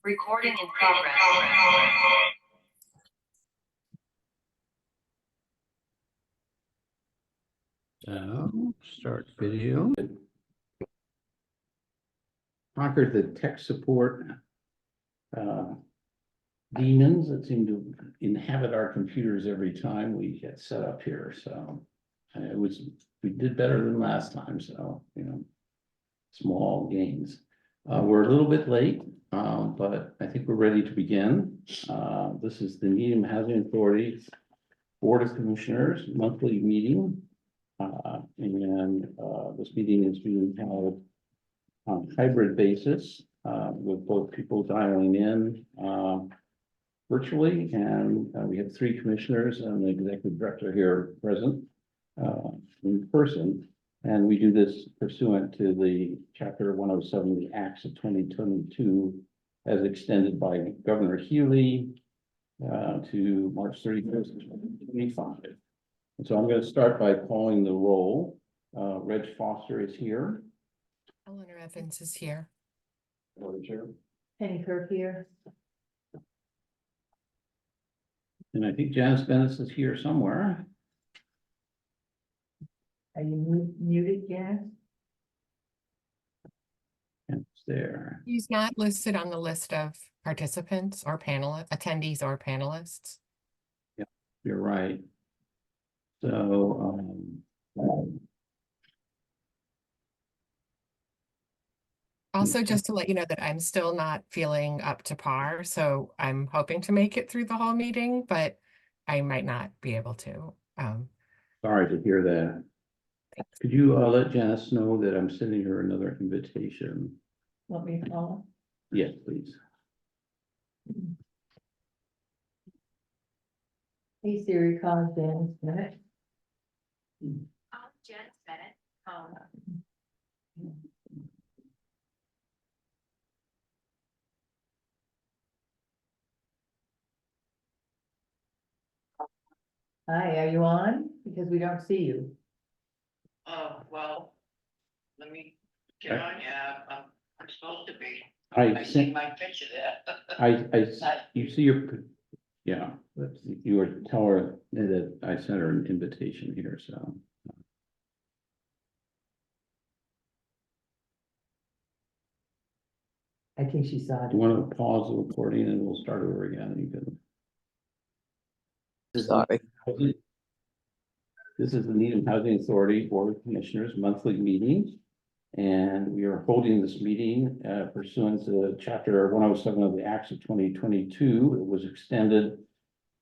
Recording in progress. So, start video. Conquered the tech support demons that seem to inhabit our computers every time we get set up here. So we did better than last time. So, small gains. We're a little bit late, but I think we're ready to begin. This is the Needham Housing Authority Board of Commissioners monthly meeting. This meeting is being held on a hybrid basis, with both people dialing in virtually, and we have 3 commissioners and the executive director here present in person. And we do this pursuant to the Chapter 107 of the Acts of 2022, as extended by Governor Healy to March 31st, 2025. And so I'm going to start by calling the roll. Reg Foster is here. Eleanor Evans is here. Penny Kirk here. And I think Janice Bennett is here somewhere. Are you muted, Janice? And it's there. He's not listed on the list of participants or attendees or panelists. Yeah, you're right. So, Also, just to let you know that I'm still not feeling up to par, so I'm hoping to make it through the whole meeting, but I might not be able to. sorry to hear that. Could you let Janice know that I'm sending her another invitation? Want me to call? Yes, please. Hey Siri, call Janice Bennett. Janice Bennett. Hi, are you on? Because we don't see you. Well, let me get on, yeah, I'm supposed to be. I see sent, my picture there. you see your, yeah, you were tell her that I sent her an invitation here, so. I think she saw it. Do you want to pause the recording and we'll start over again? You can. Sorry. This is the Needham Housing Authority Board of Commissioners monthly meeting. And we are holding this meeting pursuant to Chapter 107 of the Acts of 2022. It was extended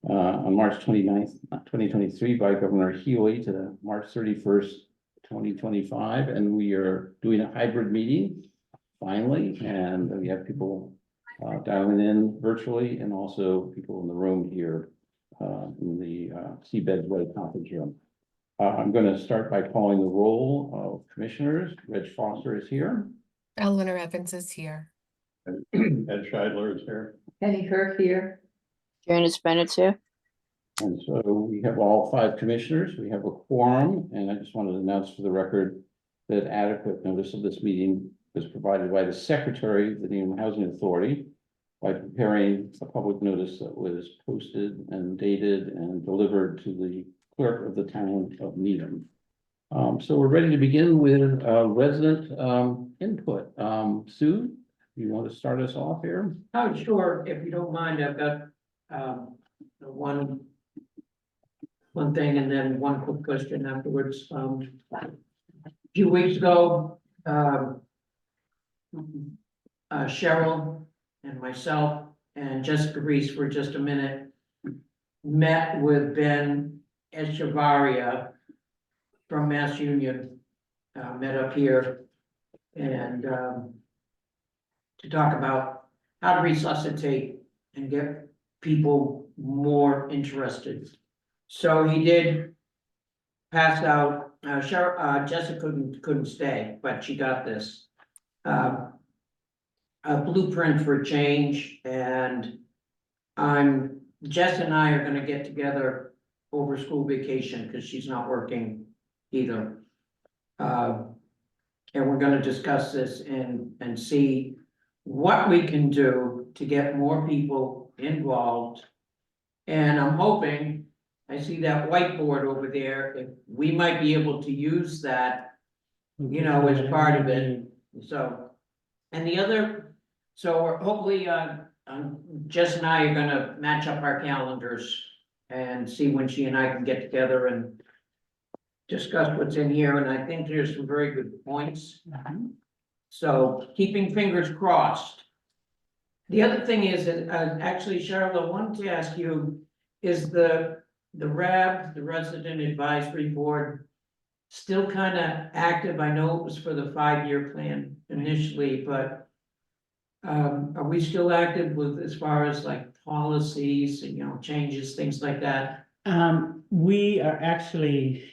on March 29th, 2023 by Governor Healy to March 31st, 2025. And we are doing a hybrid meeting finally. And we have people dialing in virtually and also people in the room here in the Seabed Way conference room. I'm going to start by calling the roll of commissioners. Reg Foster is here. Eleanor Evans is here. Ed Scheidler is here. Penny Kirk here. Janice Bennett too. And so we have all 5 commissioners. We have a quorum, and I just wanted to announce for the record that adequate notice of this meeting was provided by the Secretary of the Needham Housing Authority by preparing a public notice that was posted and dated and delivered to the clerk of the town of Needham. So we're ready to begin with resident input. Sue, you want to start us off here? Oh, sure, if you don't mind, I've got one thing and then one quick question afterwards. A few weeks ago, Cheryl and myself and Jessica Reese for just a minute met with Ben Echevarria from Mass Union, met up here and to talk about how to resuscitate and get people more interested. So he did pass out Jessica couldn't stay, but she got this. A blueprint for change, and Jess and I are gonna get together over school vacation, because she's not working either. And we're gonna discuss this and see what we can do to get more people involved. And I'm hoping, I see that whiteboard over there, if we might be able to use that, you know, as part of it, so. And the other, so we're hopefully, Jess and I are gonna match up our calendars and see when she and I can get together and discuss what's in here, and I think there's some very good points. So keeping fingers crossed. The other thing is, actually, Cheryl, I wanted to ask you, is the RAB, the Resident Advisory Board, still kind of active? I know it was for the 5-year plan initially, but are we still active with, as far as like policies and, you know, changes, things like that? We are actually,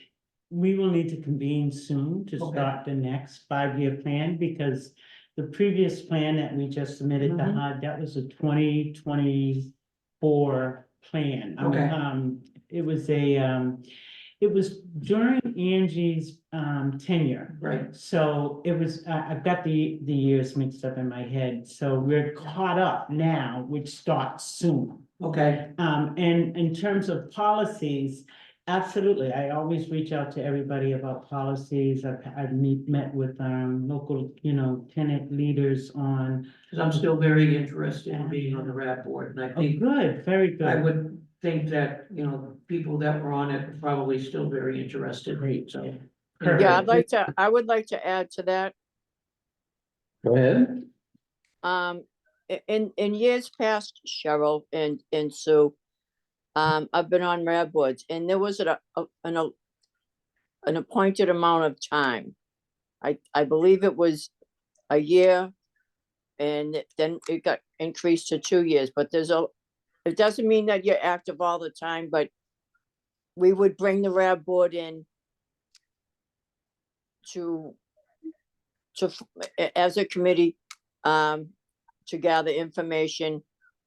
we will need to convene soon to Okay. start the next 5-year plan, because the previous plan that we just submitted to Mhm. HUD, that was a 2024 plan. Okay. It was during Angie's tenure. Right, So it was, I've got the years mixed up in my head, so we're caught up now, which starts soon. okay, And in terms of policies, absolutely, I always reach out to everybody about policies. I've met with local, you know, tenant leaders on. because I'm still very interested in being on the RAB board, and I Oh, think, good, very I good. would think that, you know, people that were on it are probably still very interested, Great, so. Perfect. Yeah, I would like to add to that. Go ahead. In years past, Cheryl and Sue, I've been on RAB boards, and there was an appointed amount of time. I believe it was a year, and then it got increased to 2 years, but it doesn't mean that you're active all the time, but we would bring the RAB board in as a committee, to gather information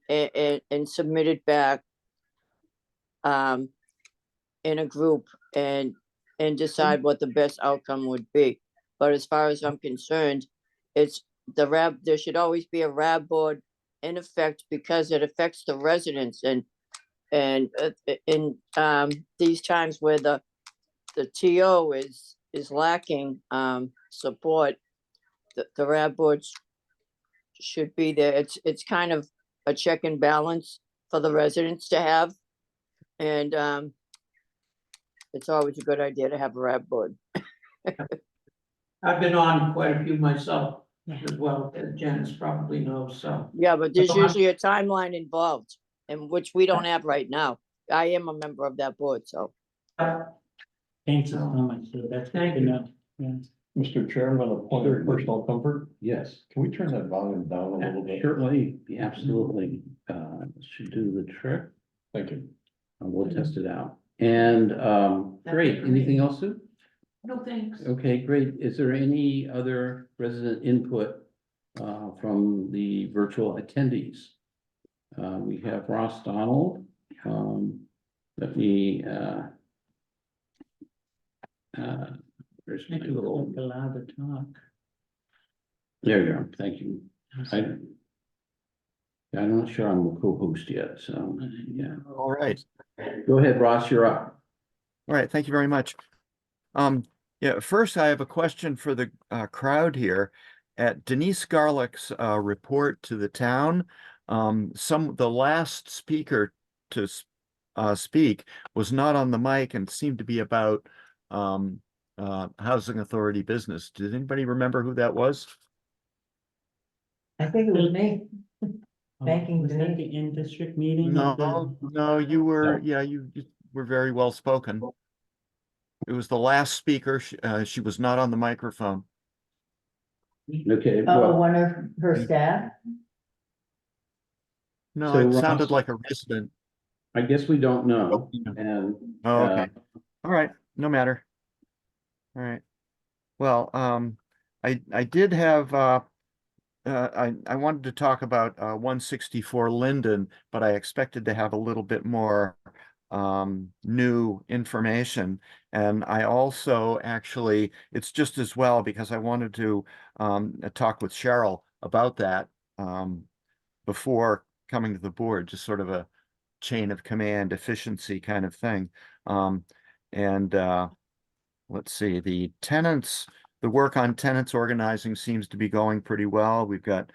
and submit it back in a group and decide what the best outcome would be. But as far as I'm concerned, it's the RAB, there should always be a RAB board in effect, because it affects the residents, and in these times where the TO is lacking support, the RAB boards should be there. It's kind of a check and balance for the residents to have. And it's always a good idea to have a RAB board. I've been on quite a few myself as well, as Janice probably knows, so. Yeah, but there's So I'm- usually a timeline involved, and which we don't have right now. I am a member of that board, so. Thank you so much, Sue. That's good Thank to you. know. Yeah. Mr. Chairman, a point of personal comfort, Yes. can we turn that volume down a little bit? Certainly, absolutely, should do the trick. Thank you. We'll test it out. And, great, anything else, Sue? No, thanks. Okay, great. Is there any other resident input from the virtual attendees? We have Ross Donald. Let me where's my Thank you, little, allowed to talk. there you go, thank you. I'm not sure I'm a co-host yet, so, yeah. All right. Go ahead, Ross, you're up. All right. Thank you very much. Yeah, first I have a question for the crowd here. At Denise Garlick's report to the town, the last speaker to speak was not on the mic and seemed to be about housing authority business. Did anybody remember who that was? I think it was me. Banking Was that Denise. the in-district meeting? of No, you were, yeah, you were very well spoken. It was the last speaker. She was not on the microphone. Okay, Oh, well, one of her staff? No, So, it Ross- sounded like a resident. I guess we don't know, and. Oh, okay. All right, no matter. All right. Well, I did have, I wanted to talk about 164 Linden, but I expected to have a little bit more new information. And I also actually, it's just as well because I wanted to talk with Cheryl about that before coming to the board, just sort of a chain of command efficiency kind of thing. And let's see, the work on tenants organizing seems to be going pretty well. We've got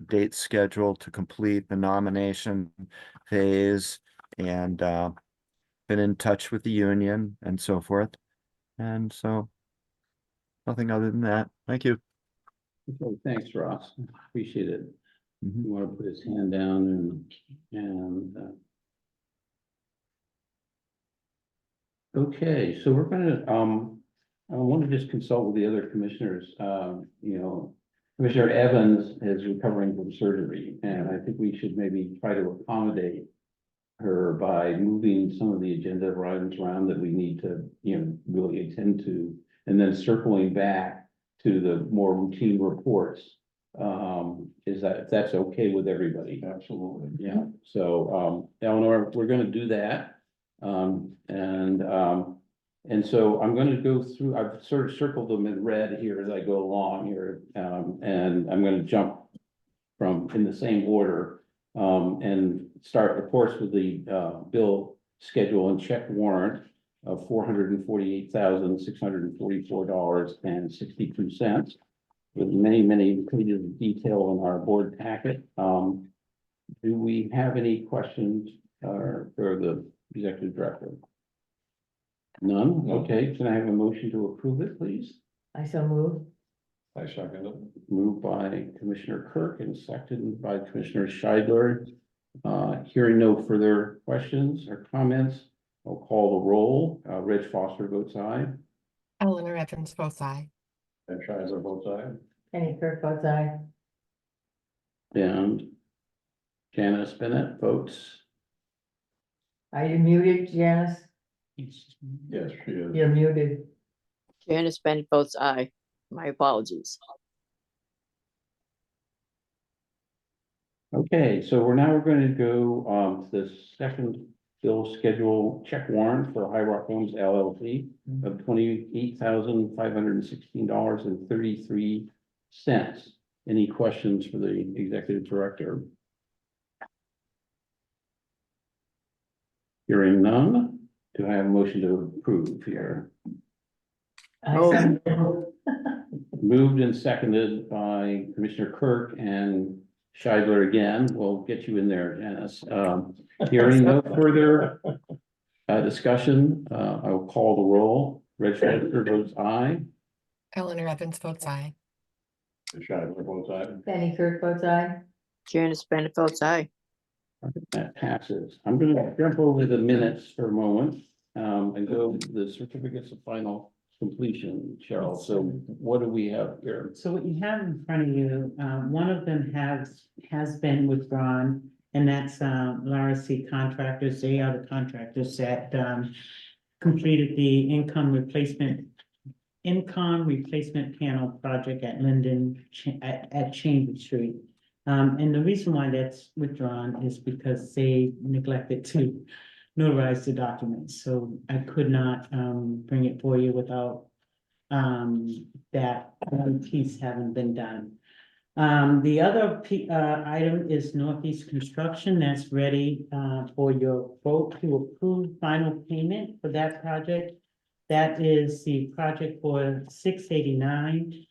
dates scheduled to complete the nomination phase and been in touch with the union and so forth. And so nothing other than that. Thank you. Okay, thanks, Ross. Appreciate it. Mhm. You want to put his hand down okay, so we're gonna, I want to just consult with the other commissioners, Commissioner Evans is recovering from surgery, and I think we should maybe try to accommodate her by moving some of the agenda items around that we need to, really attend to, and then circling back to the more routine reports. If that's okay with everybody? Absolutely. Yeah, so, Eleanor, we're gonna do that. And so I'm gonna go through, I've sort of circled them in red here as I go along here. And I'm gonna jump from in the same order. And start, of course, with the bill schedule and check warrant of $448,644.62. With many pages of detail in our board packet. Do we have any questions for the executive director? None? No. Okay, can I have a motion to approve it, please? I so move. I second it. Moved by Commissioner Kirk and seconded by Commissioner Scheidler. Hearing no further questions or comments, I'll call the roll. Reg Foster votes aye. Eleanor Evans votes aye. And Shizer votes aye. Penny Kirk votes aye. And Janice Bennett votes. Are you muted, Janice? Yes, she is. You're muted. Janice Bennett votes aye. My apologies. Okay, so we're going to go to the second bill schedule check warrant for High Rock Homes LLC of $28,516.33. Any questions for the executive director? Hearing none, do I have a motion to approve here? I so move. Moved and seconded by Commissioner Kirk and Scheidler again. We'll get you in there, Janice. Hearing no further discussion, I will call the roll. Reg Foster votes aye. Eleanor Evans votes aye. And Shizer votes aye. Penny Kirk votes aye. Janice Bennett votes aye. That passes. I'm gonna jump over the minutes for a moment, and go to the certificates of final completion, Cheryl. So what do we have here? So what you have in front of you, one of them has been withdrawn, and that's Lara C Contractors. They are the contractors that completed the income replacement panel project at Linden at Chambers Street. And the reason why that's withdrawn is because they neglected to notarize the documents, so I could not bring it for you without that one piece having been done. The other item is Northeast Construction. That's ready for your vote to approve final payment for that project. That is the project for 689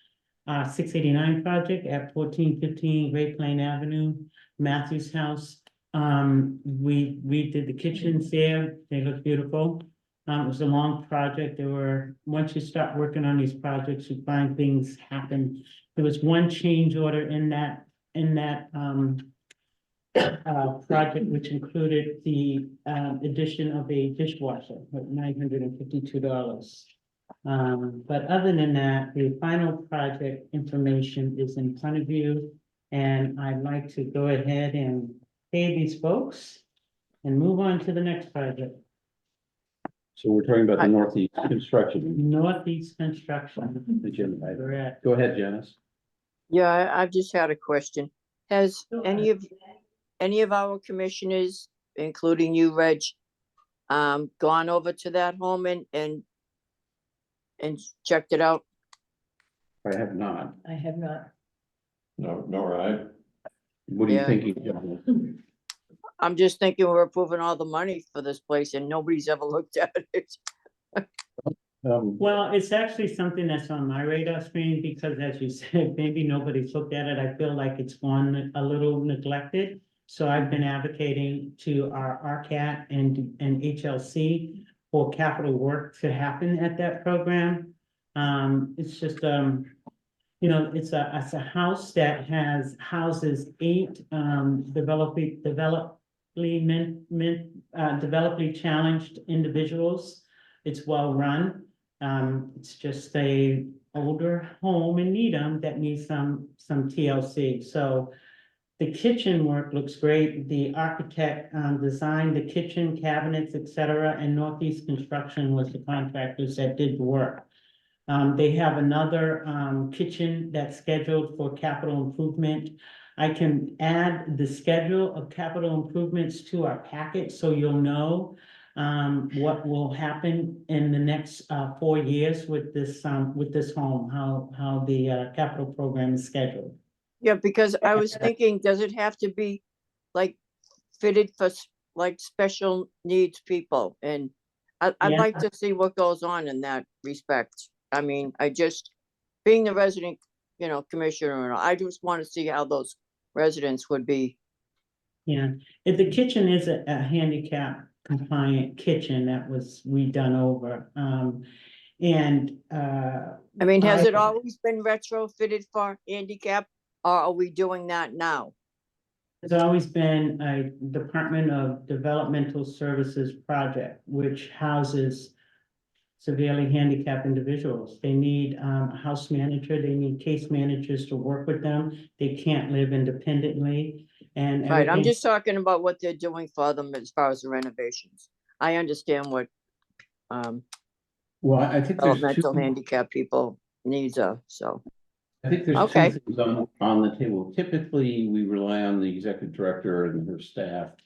project at 1415 Great Plain Avenue, Matthews House. We redid the kitchens there. They look beautiful. It was a long project. Once you start working on these projects, you find things happen. There was one change order in that project, which included the addition of a dishwasher at $952. But other than that, the final project information is in front of you. And I'd like to go ahead and pay these folks and move on to the next project. So we're talking about the Northeast construction. Northeast construction. Agenda item. Correct. Go ahead, Janice. Yeah, I've just had a question. Has any of our commissioners, including you, Reg, gone over to that home and checked it out? I have not. I have not. No, nor I. What are you Yeah. thinking, Janice? I'm just thinking we're approving all the money for this place and nobody's ever looked at it. Well, it's actually something that's on my radar screen because as you said, maybe nobody's looked at it. I feel like it's gone a little neglected. So I've been advocating to our RCAT and HLC for capital work to happen at that program. It's just, you know, it's a house that houses 8 developmentally challenged individuals. It's well run. It's just a older home in Needham that needs some TLC. So the kitchen work looks great. The architect designed the kitchen cabinets, etc., and Northeast Construction was the contractors that did the work. They have another kitchen that's scheduled for capital improvement. I can add the schedule of capital improvements to our packet so you'll know what will happen in the next 4 years with this home, how the capital program is scheduled. Yeah, because I was thinking, does it have to be like fitted for like special needs people? And I'd Yeah. like to see what goes on in that respect. I mean, being the resident, commissioner, I just want to see how those residents would be. Yeah, if the kitchen is a handicap compliant kitchen that was redone over, I mean, has it always been retrofitted for handicap, or are we doing that now? There's always been a Department of Developmental Services project, which houses severely handicapped individuals. They need a house manager, they need case managers to work with them. They can't live independently and Right, I'm everything. just talking about what they're doing for them as far as the renovations. I understand what Well, I think there's developmental two, handicap people needs are, so. I think there's Okay. two things on the table. Typically, we rely on the executive director and her staff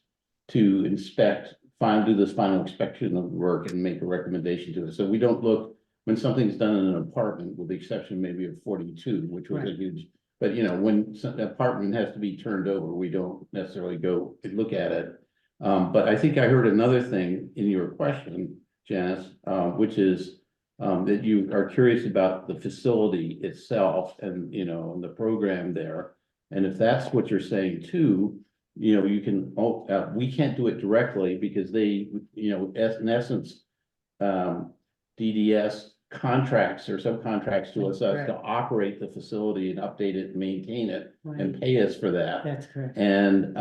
to do this final inspection of the work and make a recommendation to us. So we don't look, when something's done in an apartment, with the exception maybe of 42, which was a Right. huge, but when an apartment has to be turned over, we don't necessarily go and look at it. But I think I heard another thing in your question, Janice, which is that you are curious about the facility itself and, and the program there. And if that's what you're saying too, you can, we can't do it directly because they, in essence, DDS contracts or subcontracts to us That's to operate the facility and update it, and maintain it, and Right. pay us for that. That's correct. And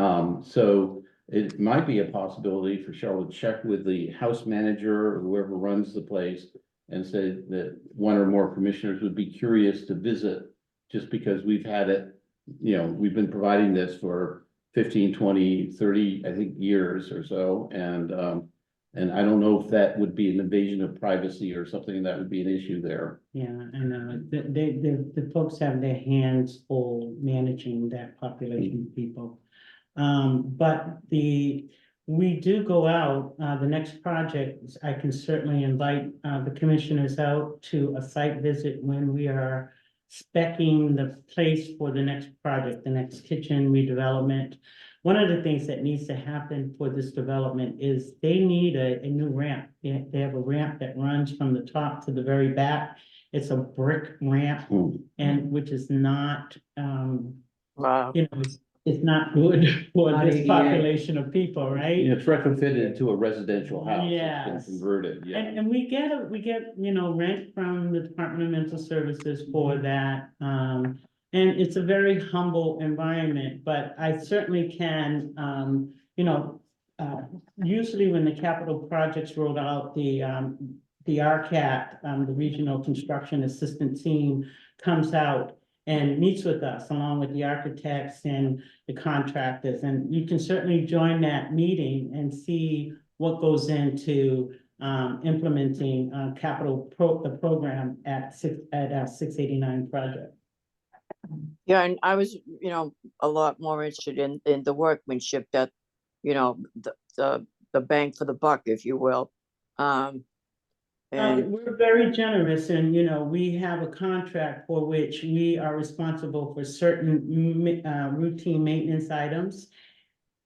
so it might be a possibility for Cheryl to check with the house manager or whoever runs the place and say that one or more commissioners would be curious to visit, just because we've had it, we've been providing this for 15, 20, 30, I think, years or so. And I don't know if that would be an invasion of privacy or something that would be an issue there. Yeah, I know. The folks have their hands full managing that population of people. But we do go out, the next project, I can certainly invite the commissioners out to a site visit when we are speccing the place for the next project, the next kitchen redevelopment. One of the things that needs to happen for this development is they need a new ramp. They have a ramp that runs from the top to the very back. It's a brick ramp, and which is not, Wow. it's not good for Not this ADA. population of people, right? It's retrofitted into a residential house. It's Yes. been converted, yeah. And we get, rent from the Department of Mental Services for that. And it's a very humble environment, but I certainly can, usually when the capital projects rolled out, the RCAT, the Regional Construction Assistant Team comes out and meets with us along with the architects and the contractors. And you can certainly join that meeting and see what goes into implementing, the program at 689 project. Yeah, and I was, a lot more interested in the workmanship that, the bang for the buck, if you will. And We're very generous and, we have a contract for which we are responsible for certain routine maintenance items.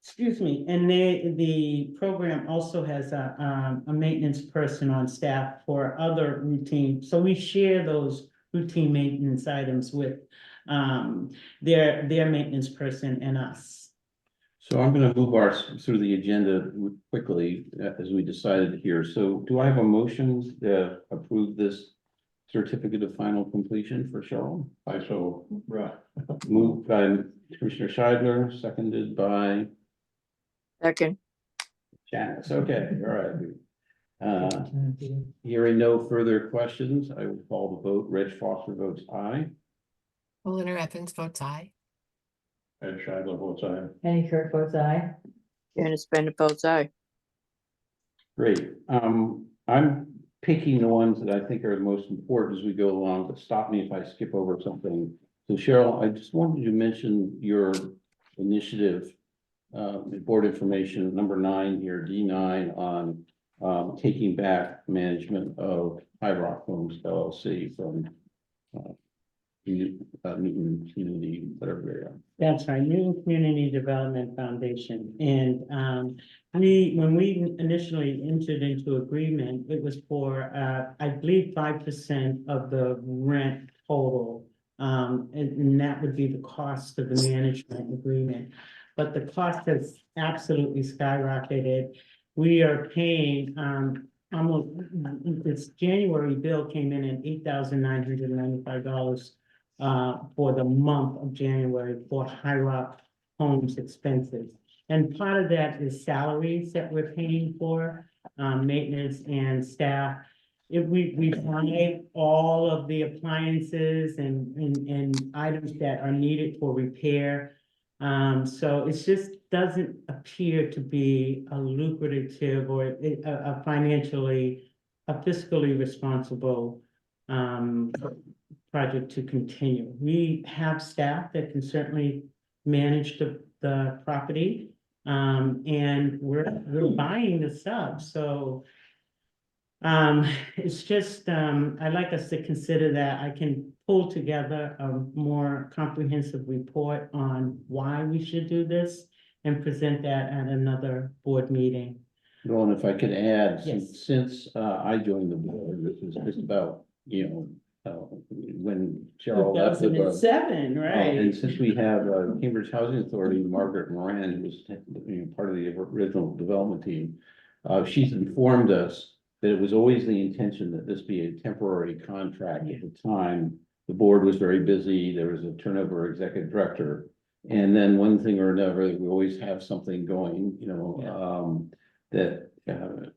Excuse me, and the program also has a maintenance person on staff for other routine, so we share those routine maintenance items with their maintenance person and us. So I'm gonna move through the agenda quickly as we decided here. So do I have a motion to approve this certificate of final completion for Cheryl? Right. Moved by Commissioner Scheidler, seconded by second, Janice. Okay, all right. Hearing no further questions, I will call the vote. Reg Foster votes aye. Eleanor Evans votes aye. Ed Scheidler votes aye. Annie Kirk votes aye. Janice Bennett votes aye. Great. I'm picking the ones that I think are the most important as we go along, but stop me if I skip over something. So Cheryl, I just wanted to mention your initiative, board information number 9 here, D9 on taking back management of High Rock Homes LLC from Newton Community, whatever they are. That's right, Newton Community Development Foundation. And when we initially entered into agreement, it was for, I believe, 5% of the rent total. And that would be the cost of the management agreement. But the cost has absolutely skyrocketed. We are paying, almost, this January bill came in at $8,995. For the month of January for High Rock Homes expenses. And part of that is salaries that we're paying for, maintenance and staff. If we buy all of the appliances and items that are needed for repair. So it just doesn't appear to be a lucrative or a fiscally responsible project to continue. We have staff that can certainly manage the property. And we're buying the stuff, so it's just, I'd like us to consider that. I can pull together a more comprehensive report on why we should do this and present that at another board meeting. Well, and if I could add, Yes. since I joined the board, this was just about, when Cheryl left the board. 2007, right? And since we have Cambridge Housing Authority, Margaret Moran, who was part of the original development team, she's informed us that it was always the intention that this be a temporary contract. At the time, the board was very busy. There was a turnover executive director. And then one thing or another, we always have something going, that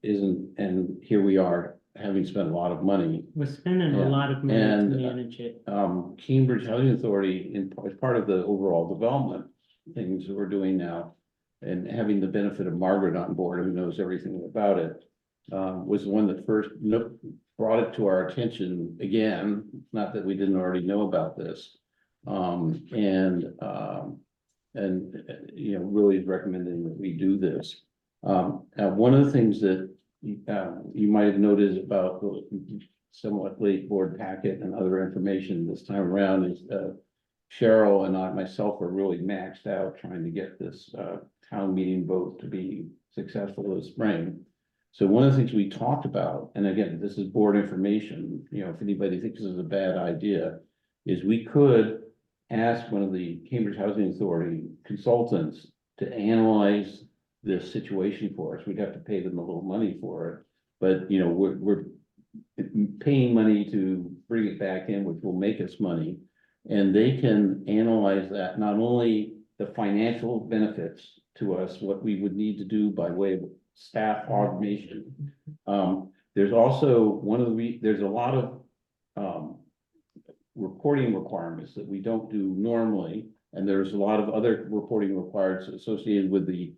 isn't, and here we are, having spent a lot of money. We're spending Yeah. a lot of money to And, manage it. Cambridge Housing Authority, as part of the overall development things that we're doing now, and having the benefit of Margaret on board, who knows everything about it, was the one that first brought it to our attention again, not that we didn't already know about this. Really recommending that we do this. One of the things that you might have noticed about the somewhat late board packet and other information this time around is Cheryl and I myself are really maxed out trying to get this town meeting vote to be successful this spring. So one of the things we talked about, and again, this is board information, if anybody thinks this is a bad idea, is we could ask one of the Cambridge Housing Authority consultants to analyze this situation for us. We'd have to pay them a little money for it, but we're paying money to bring it back in, which will make us money. And they can analyze that, not only the financial benefits to us, what we would need to do by way of staff automation. There's also there's a lot of reporting requirements that we don't do normally. And there's a lot of other reporting requirements associated with the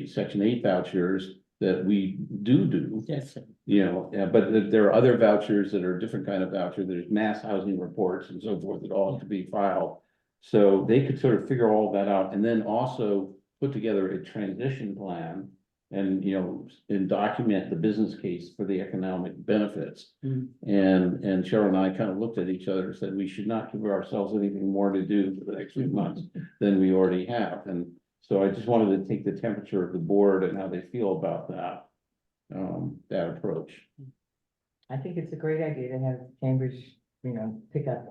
Section 8 vouchers that we do. Yes, sir. You know, yeah, but there are other vouchers that are different kind of voucher, there's mass housing reports and so forth that all have to be filed. So they could sort of figure all that out and then also put together a transition plan. And, you know, and document the business case for the economic benefits. Mm. And Cheryl and I kind of looked at each other and said, we should not give ourselves anything more to do for the next few months than we already have. And so I just wanted to take the temperature of the board and how they feel about that. That approach. I think it's a great idea to have Cambridge, you know, pick up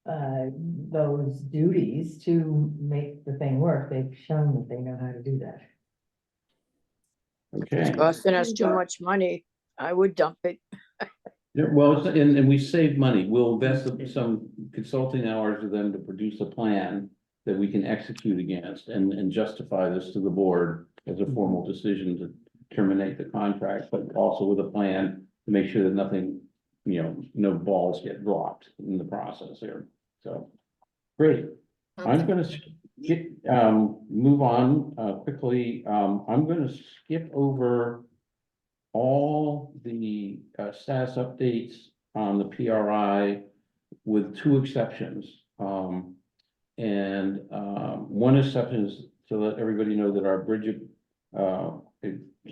those duties to make the thing work. They've shown that they know how to do that. Okay. Costing us too much money. I would dump it. Yeah, well, and we save money. We'll invest some consulting hours with them to produce a plan that we can execute against and justify this to the board as a formal decision to terminate the contract, but also with a plan to make sure that nothing, you know, no balls get dropped in the process here. So, great. I'm gonna move on quickly. I'm gonna skip over all the status updates on the PRI with two exceptions. One exception is to let everybody know that our bridge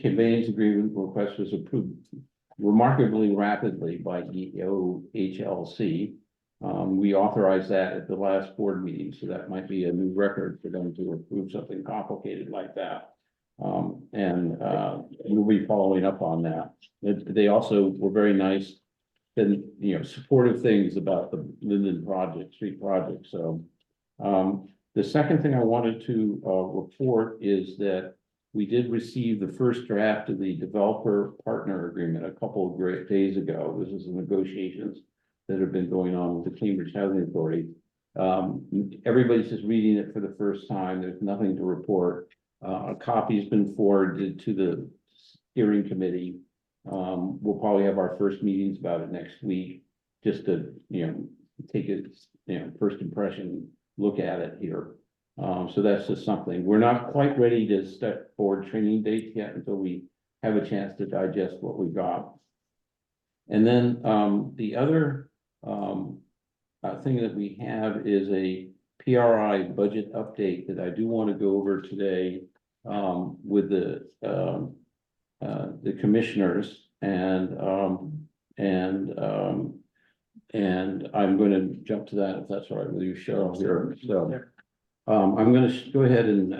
conveyance agreement request was approved remarkably rapidly by HLC. We authorized that at the last board meeting, so that might be a new record for them to approve something complicated like that. We'll be following up on that. They also were very nice and, you know, supportive things about the Linden project, street project. So, the second thing I wanted to report is that we did receive the first draft of the developer partner agreement a couple of great days ago. This is the negotiations that have been going on with the Cambridge Housing Authority. Everybody's just reading it for the first time. There's nothing to report. A copy's been forwarded to the steering committee. We'll probably have our first meetings about it next week, just to, you know, take it, you know, first impression, look at it here. So that's just something. We're not quite ready to step forward training dates yet until we have a chance to digest what we got. And then the other thing that we have is a PRI budget update that I do want to go over today with the commissioners and I'm going to jump to that if that's all right with you, Cheryl, here. So I'm going to go ahead and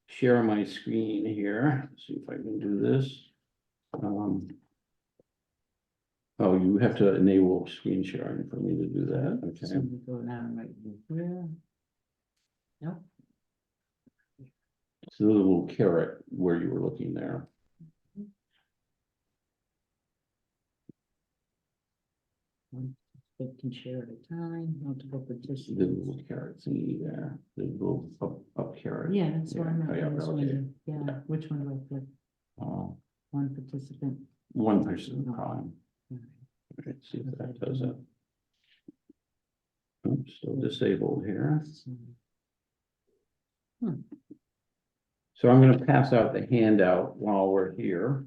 share my screen here. See if I can do this. Oh, you have to enable screen sharing for me to do that. Okay. So we go down right here. Nope. It's the little carrot where you were looking there. They can share at a time, multiple The participants. little carrot thingy there, the little up carrot. Yeah, that's what I'm Yeah, at. yeah, This okay. window. Yeah, which one do I click? One participant. One person time. All Let's see if that does it. Oops, still disabled here. right. So I'm going to pass out the handout while we're here.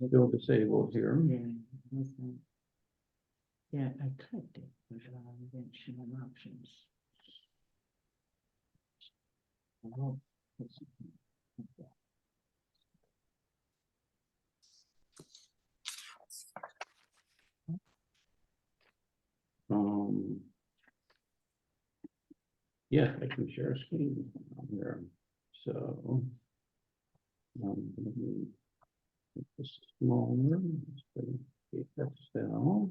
Still disabled here. Yeah, listen. Yeah, I clicked it, but didn't show options. Oh, Yeah, I can share a screen on here. So. Let me make this smaller. Take that cell.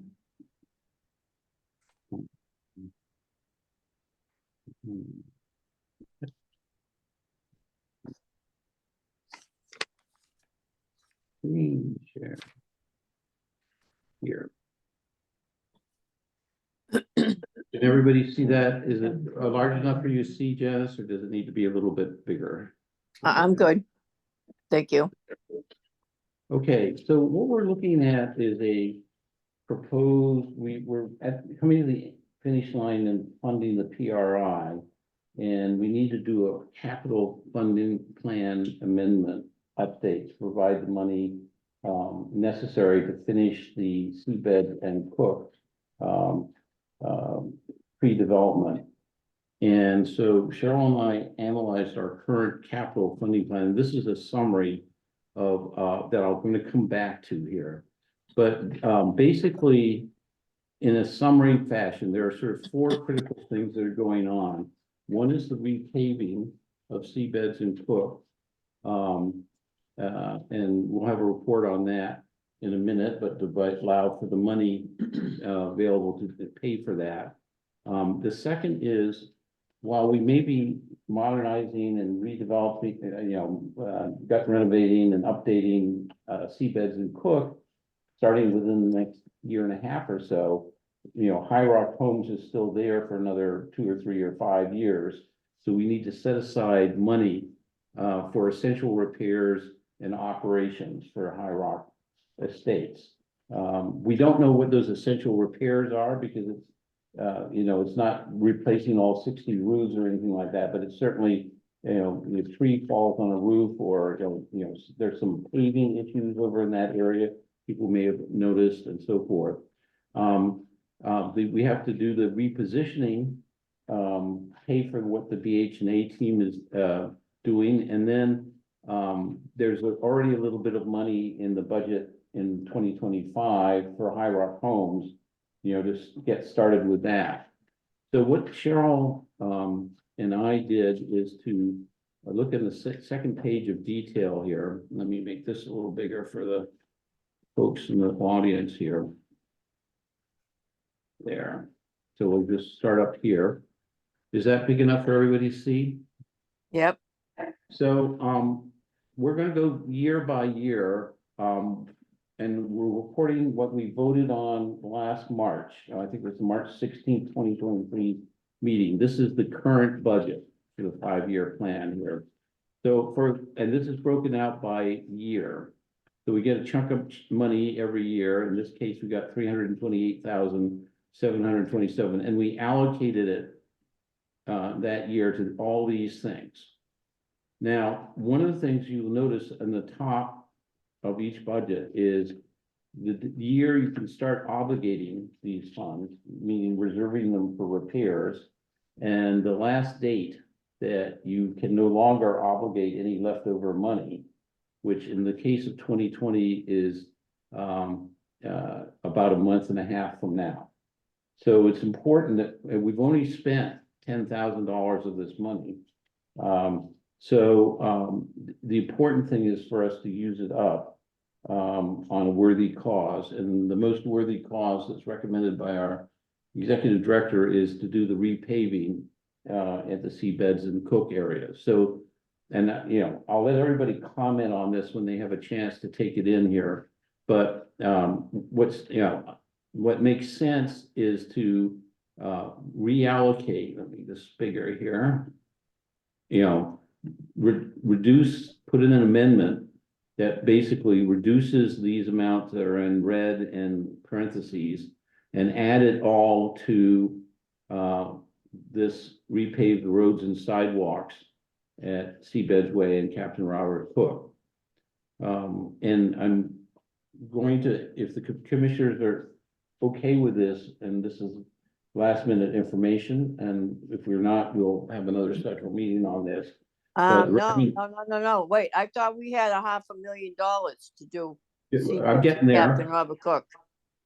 Screen share. Here. Can everybody see that? Is it large enough for you to see, Janice, or does it need to be a little bit bigger? I'm good. Thank you. Okay, so what we're looking at is a proposed, we're coming to the finish line and funding the PRI. And we need to do a capital funding plan amendment update to provide the money necessary to finish the seabed and Cook pre-development. And so Cheryl and I analyzed our current capital funding plan. This is a summary of that I'm going to come back to here. But basically, in a summary fashion, there are sort of four critical things that are going on. One is the repaving of seabeds in Cook. And we'll have a report on that in a minute, but to allow for the money available to pay for that. The second is, while we may be modernizing and redeveloping, gut renovating and updating seabeds in Cook, starting within the next year and a half or so, High Rock Homes is still there for another 2 or 3 or 5 years. So we need to set aside money for essential repairs and operations for High Rock Estates. We don't know what those essential repairs are because it's, it's not replacing all 60 roofs or anything like that, but it's certainly, if a tree falls on a roof or, there's some paving issues over in that area, people may have noticed and so forth. We have to do the repositioning, pay for what the BH&A team is doing, and then there's already a little bit of money in the budget in 2025 for High Rock Homes, to get started with that. So what Cheryl and I did is to look at the second page of detail here. Let me make this a little bigger for the folks in the audience here. There. So we'll just start up here. Is that big enough for everybody to see? Yep. So we're going to go year by year, and we're reporting what we voted on last March. I think it was March 16th, 2023 meeting. This is the current budget for the 5-year plan here. So and this is broken out by year. So we get a chunk of money every year. In this case, we got $328,727, and we allocated it that year to all these things. Now, one of the things you'll notice in the top of each budget is the year you can start obligating these funds, meaning reserving them for repairs, and the last date that you can no longer obligate any leftover money, which in the case of 2020 is about a month and a half from now. So it's important that we've only spent $10,000 of this money. The important thing is for us to use it up on a worthy cause. And the most worthy cause that's recommended by our executive director is to do the repaving at the seabeds and Cook area. So, and I'll let everybody comment on this when they have a chance to take it in here. But what makes sense is to reallocate. Let me just bigger here. Reduce, put in an amendment that basically reduces these amounts that are in red and parentheses and add it all to this repave the roads and sidewalks at Seabeds Way and Captain Robert Cook. And I'm going to, if the commissioners are okay with this, and this is last minute information, and if we're not, we'll have another special meeting on this. No. Wait, I thought we had $500,000 to do. I'm getting there. Captain Robert Cook.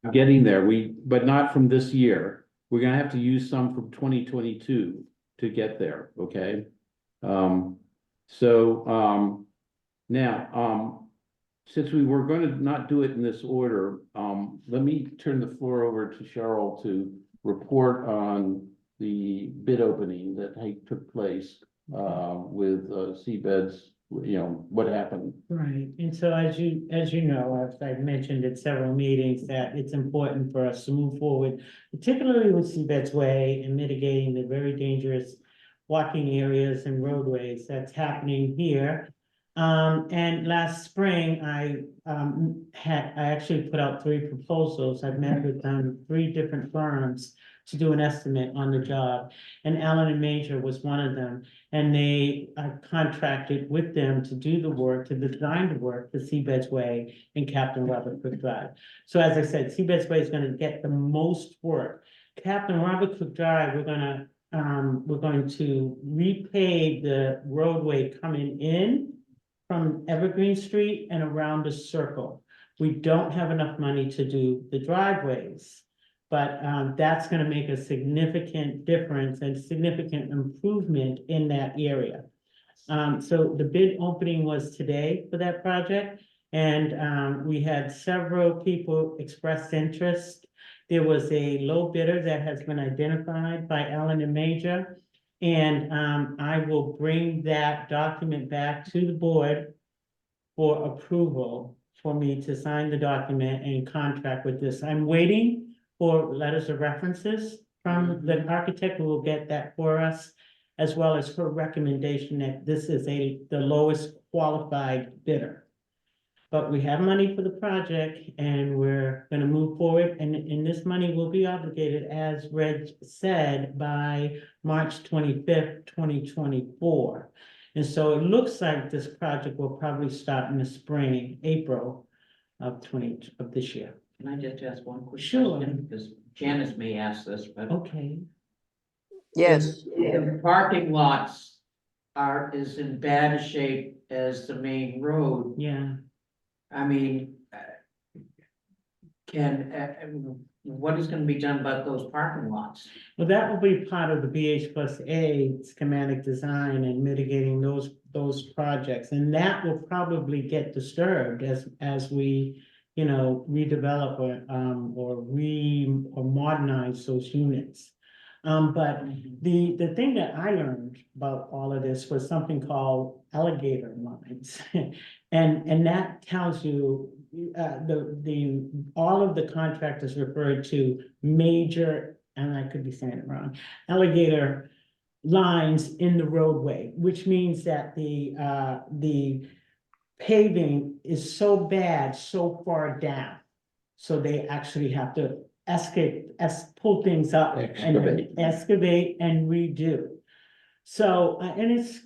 I'm getting there. But not from this year. We're gonna have to use some from 2022 to get there, okay? Now, since we were going to not do it in this order, let me turn the floor over to Cheryl to report on the bid opening that took place with Seabeds what happened. Right, and so as you know, as I've mentioned at several meetings, that it's important for us to move forward, particularly with Seabed's Way and mitigating the very dangerous walking areas and roadways that's happening here. And last spring, I actually put out 3 proposals. I've met with 3 different firms to do an estimate on the job, and Allen and Major was one of them. And they contracted with them to do the work, to design the work for Seabed's Way and Captain Robert Cook Drive. So as I said, Seabed's Way is gonna get the most work. Captain Robert Cook Drive, we're going to repave the roadway coming in from Evergreen Street and around the circle. We don't have enough money to do the driveways. But that's gonna make a significant difference and significant improvement in that area. So the bid opening was today for that project, and we had several people express interest. There was a low bidder that has been identified by Allen and Major. And I will bring that document back to the board for approval, for me to sign the document and contract with this. I'm waiting for letters of references from the architect who will get that for us, as well as her recommendation that this is the lowest qualified bidder. But we have money for the project and we're gonna move forward, and this money will be obligated, as Reg said, by March 25th, 2024. And so it looks like this project will probably start in the spring, April of this year. Can I just ask one quick Sure. question? Because Janice may ask this, but. Okay. Yes, The parking lots is in bad a shape as the main road. Yeah. I mean, what is gonna be done about those parking lots? Well, that will be part of the BH+A schematic design and mitigating those projects. And that will probably get disturbed as we, redevelop or modernize those units. But the thing that I learned about all of this was something called alligator lines. And that tells you all of the contractors referred to major, and I could be saying it wrong, alligator lines in the roadway, which means that the paving is so bad, so far down. So they actually have to pull things up and excavate and redo. So, and it's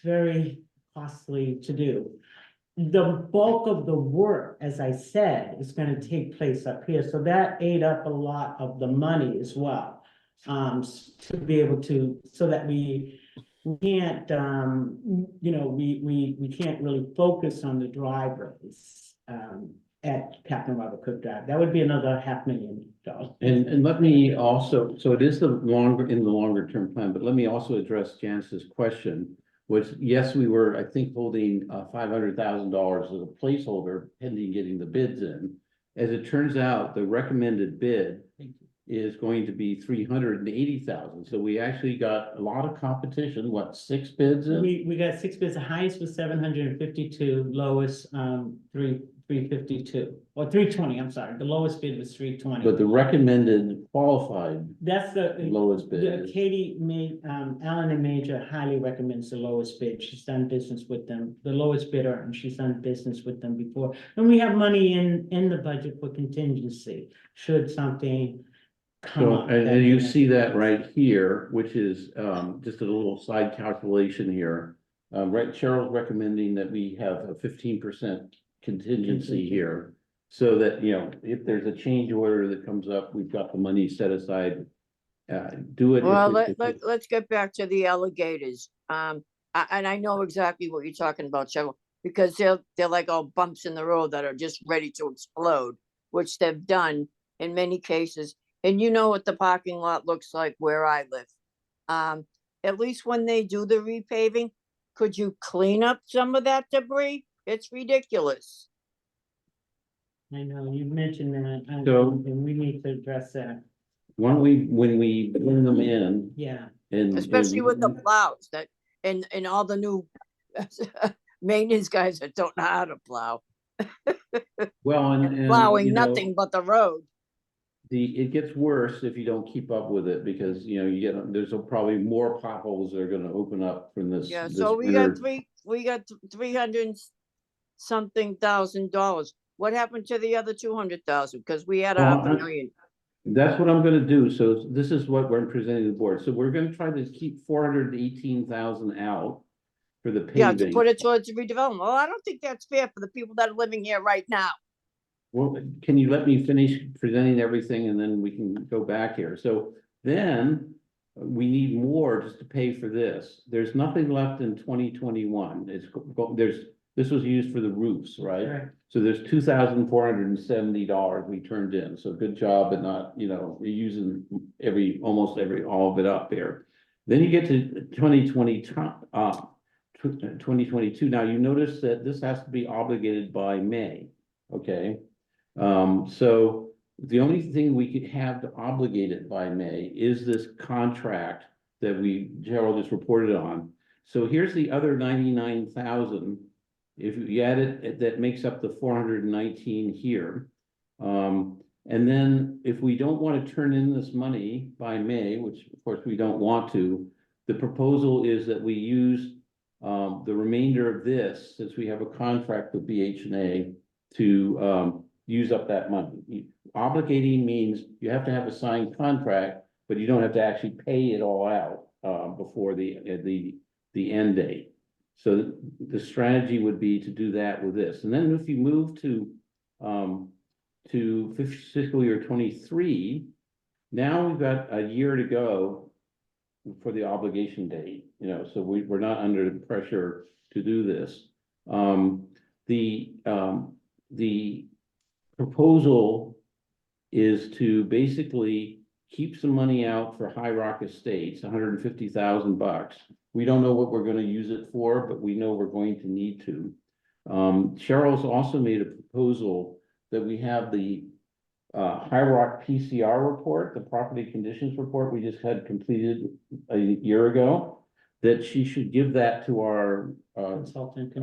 very costly to do. The bulk of the work, as I said, is gonna take place up here, so that ate up a lot of the money as well. To be able to, so that we can't, we can't really focus on the driveways, at Captain Robert Cook Drive. That would be another $500,000. And let me also, so it is in the longer term plan, but let me also address Janice's question, which, yes, we were, I think, holding $500,000 as a placeholder pending getting the bids in. As it turns out, the recommended bid is going to be $380,000. So we actually got a lot of competition. What, 6 bids in? We got 6 bids. The highest was 752, lowest 352 or 320. I'm sorry. The lowest bid was 320. But the recommended qualified That's the lowest bid. Katie made, Allen and Major highly recommends the lowest bid. She's done business with them, the lowest bidder, and she's done business with them before. And we have money in the budget for contingency, should something come So, up. and you see that right here, which is just a little side calculation here. Right, Cheryl's recommending that we have a 15% contingency here. So that, if there's a change order that comes up, we've got the money set aside. Do it. well, let's get back to the alligators. And I know exactly what you're talking about, Cheryl, because they're like all bumps in the road that are just ready to explode, which they've done in many cases. And you know what the parking lot looks like where I live. At least when they do the repaving, could you clean up some of that debris? It's ridiculous. I know, you mentioned that, So- and we need to address that. When we bring them in Yeah, and. Especially with the plows and all the new maintenance guys that don't know how to plow. Well, and, Plowing you know, nothing but the road. it gets worse if you don't keep up with it, because, you know, there's probably more potholes that are gonna open up from this. Yeah, this so we winter. got 300 something $1,000. What happened to the other 200,000? Because we had a Well, $500,000. That's what I'm gonna do. So this is what we're presenting to the board. So we're gonna try to keep 418,000 out for the Yeah, to paving. put it towards the redevelopment. Well, I don't think that's fair for the people that are living here right now. Well, can you let me finish presenting everything and then we can go back here? So then we need more just to pay for this. There's nothing left in 2021. This was used for the roofs, right? Right. So there's $2,470 we turned in. So good job, but not, you know, you're using almost all of it up there. Then you get to 2022. Now you notice that this has to be obligated by May, okay? So the only thing we could have to obligate it by May is this contract that Gerald just reported on. So here's the other 99,000. If you add it, that makes up the 419 here. And then if we don't want to turn in this money by May, which of course we don't want to, the proposal is that we use the remainder of this, since we have a contract with BH&A, to use up that money. Obligating means you have to have a signed contract, but you don't have to actually pay it all out before the end date. So the strategy would be to do that with this. And then if you move to fiscal year 23, now we've got a year to go for the obligation date, you know, so we're not under the pressure to do this. The proposal is to basically keep some money out for High Rock Estates, $150,000. We don't know what we're going to use it for, but we know we're going to need to. Cheryl's also made a proposal that we have the High Rock PCR report, the property conditions report we just had completed a year ago, that she should give that to our Consultant.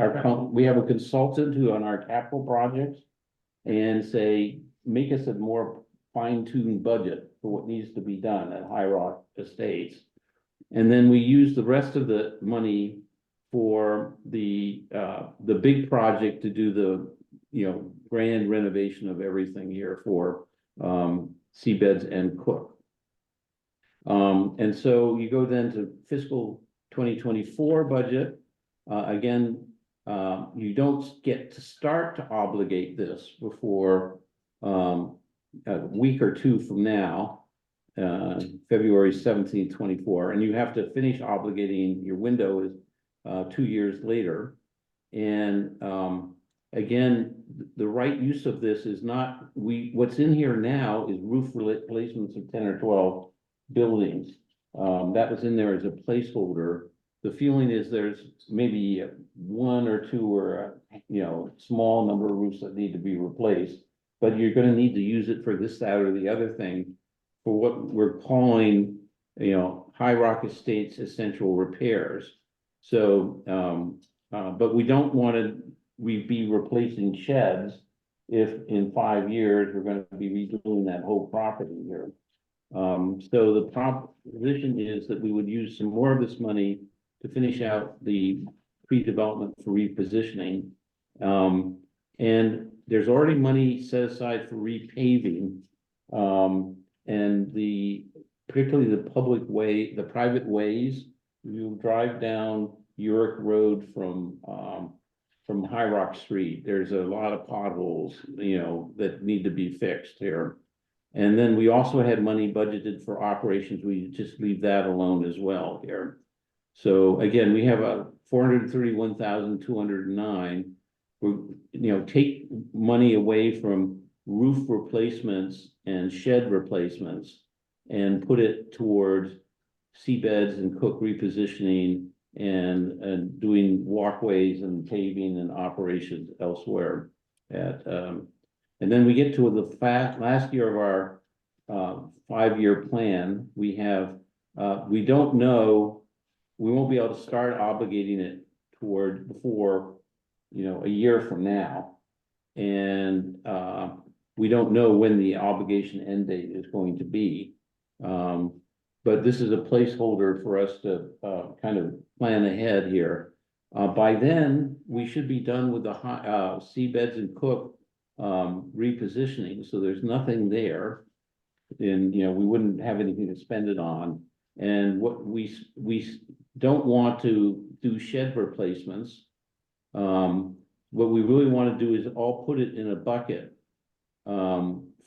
we have a consultant who on our capital projects, and say, make us a more fine-tuned budget for what needs to be done at High Rock Estates. And then we use the rest of the money for the big project to do the, you know, grand renovation of everything here for Seabeds and Cook. And so you go then to fiscal 2024 budget. Again, you don't get to start to obligate this before a week or two from now, February 17th, 24, and you have to finish obligating. Your window is 2 years later. And again, the right use of this is not, what's in here now is roof replacements of 10 or 12 buildings. That was in there as a placeholder. The feeling is there's maybe 1 or 2 or, you know, small number of roofs that need to be replaced, but you're going to need to use it for this, that, or the other thing for what we're calling, you know, High Rock Estates essential repairs. So, but we don't want to be replacing sheds if in 5 years we're going to be redoing that whole property here. So the proposition is that we would use some more of this money to finish out the pre-development for repositioning. And there's already money set aside for repaving. And particularly the private ways, you drive down York Road from High Rock Street, there's a lot of potholes, you know, that need to be fixed here. And then we also had money budgeted for operations. We just leave that alone as well here. So again, we have a 431,209. We, you know, take money away from roof replacements and shed replacements and put it towards Seabeds and Cook repositioning and doing walkways and paving and operations elsewhere and then we get to the last year of our 5-year plan. We have we don't know, we won't be able to start obligating it before a year from now. And, we don't know when the obligation end date is going to be. But this is a placeholder for us to, kind of plan ahead here. By then, we should be done with the Seabeds and Cook, repositioning, so there's nothing there. And, we wouldn't have anything to spend it on. And what we don't want to do shed replacements. What we really want to do is all put it in a bucket,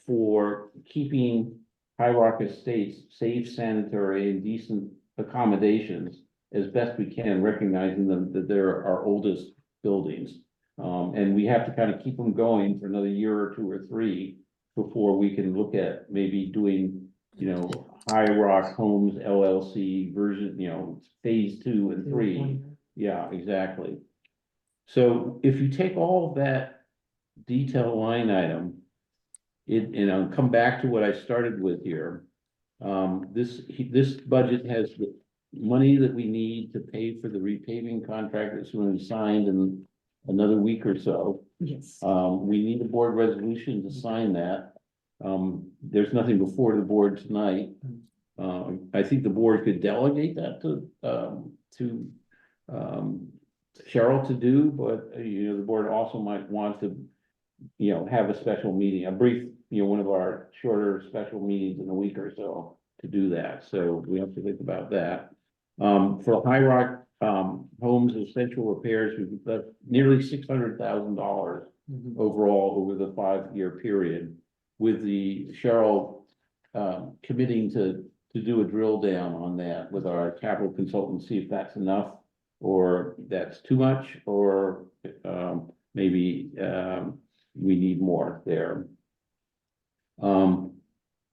for keeping High Rock Estates safe, sanitary, and decent accommodations as best we can, recognizing them that they're our oldest buildings. And we have to kind of keep them going for another year or 2 or 3 before we can look at maybe doing, High Rock Homes LLC version, phase 2 and 3. Yeah, exactly. So if you take all of that detail line item, come back to what I started with here. This budget has the money that we need to pay for the repaving contract that's going to be signed in another week or so. Yes. We need a board resolution to sign that. There's nothing before the board tonight. I think the board could delegate that to Cheryl to do, but the board also might want to, have a special meeting, a brief, one of our shorter special meetings in a week or so to do that. So we have to think about that. For High Rock Homes Essential Repairs, we've got nearly $600,000 overall over the 5-year period, with the Cheryl committing to do a drill down on that with our capital consultant, see if that's enough or that's too much, or maybe we need more there.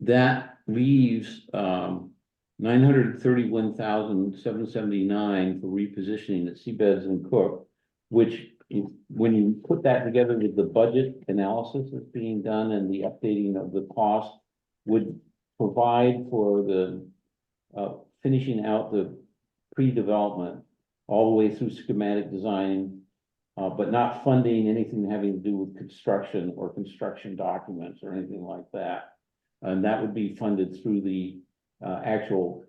That leaves $931,779 for repositioning at Seabeds and Cook, which when you put that together with the budget analysis that's being done and the updating of the cost, would provide for the finishing out the pre-development all the way through schematic design, but not funding anything having to do with construction or construction documents or anything like that. And that would be funded through the actual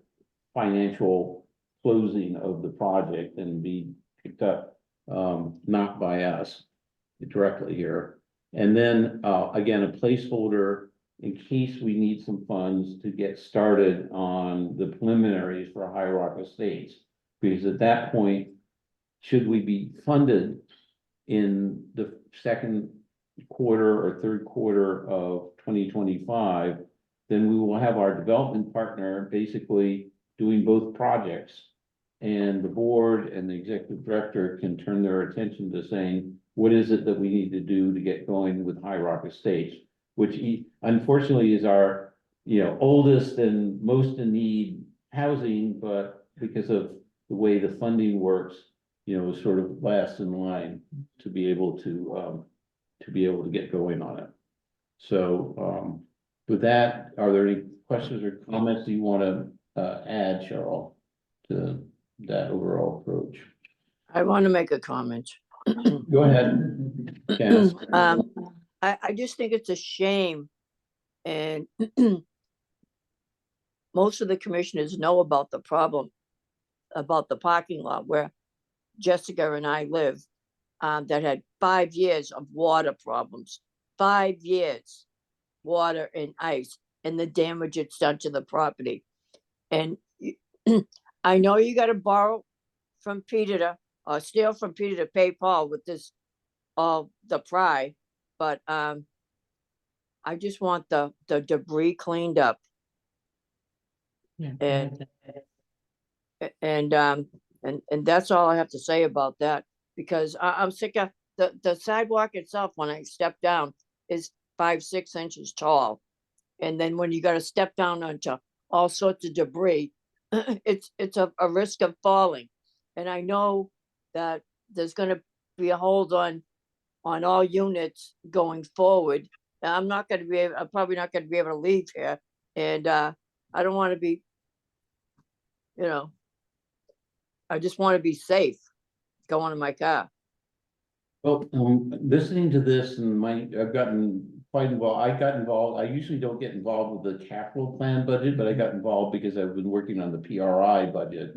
financial closing of the project and be picked up, not by us directly here. And then, again, a placeholder in case we need some funds to get started on the preliminaries for High Rock Estates. Because at that point, should we be funded in the second quarter or third quarter of 2025, then we will have our development partner basically doing both projects. And the board and the executive director can turn their attention to saying, what is it that we need to do to get going with High Rock Estates, which unfortunately is our, oldest and most in need housing, but because of the way the funding works, sort of last in line to be able to get going on it. So, with that, are there any questions or comments that you want to add, Cheryl, to that overall approach? I want to make a comment. Go ahead. Janice. I just think it's a shame, and most of the commissioners know about the problem, about the parking lot where Jessica and I live, that had 5 years of water problems, 5 years, water and ice, and the damage it's done to the property. And I know you got to borrow from Peter or steal from Peter to pay Paul with this, the pry, but I just want the debris cleaned up. Yeah. And that's all I have to say about that, because I'm sick of the sidewalk itself. When I step down, is 5-6 inches tall, and then when you got to step down onto all sorts of debris, it's a risk of falling. And I know that there's going to be a hold on all units going forward. And I'm probably not going to be able to leave here, and I don't want to be, I just want to be safe going in my car. Well, listening to this and I've gotten quite involved, I usually don't get involved with the capital plan budget, but I got involved because I've been working on the PRI budget.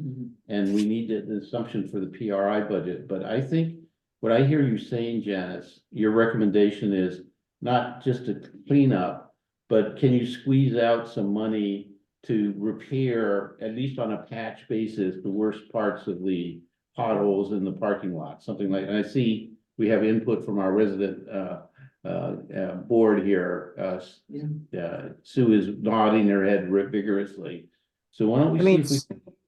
And we need an assumption for the PRI budget, but I think what I hear you saying, Janice, your recommendation is not just to clean up, but can you squeeze out some money to repair, at least on a patch basis, the worst parts of the potholes in the parking lot, something like, and I see we have input from our resident board here. Sue is nodding her head vigorously. So why don't we I see mean, if we.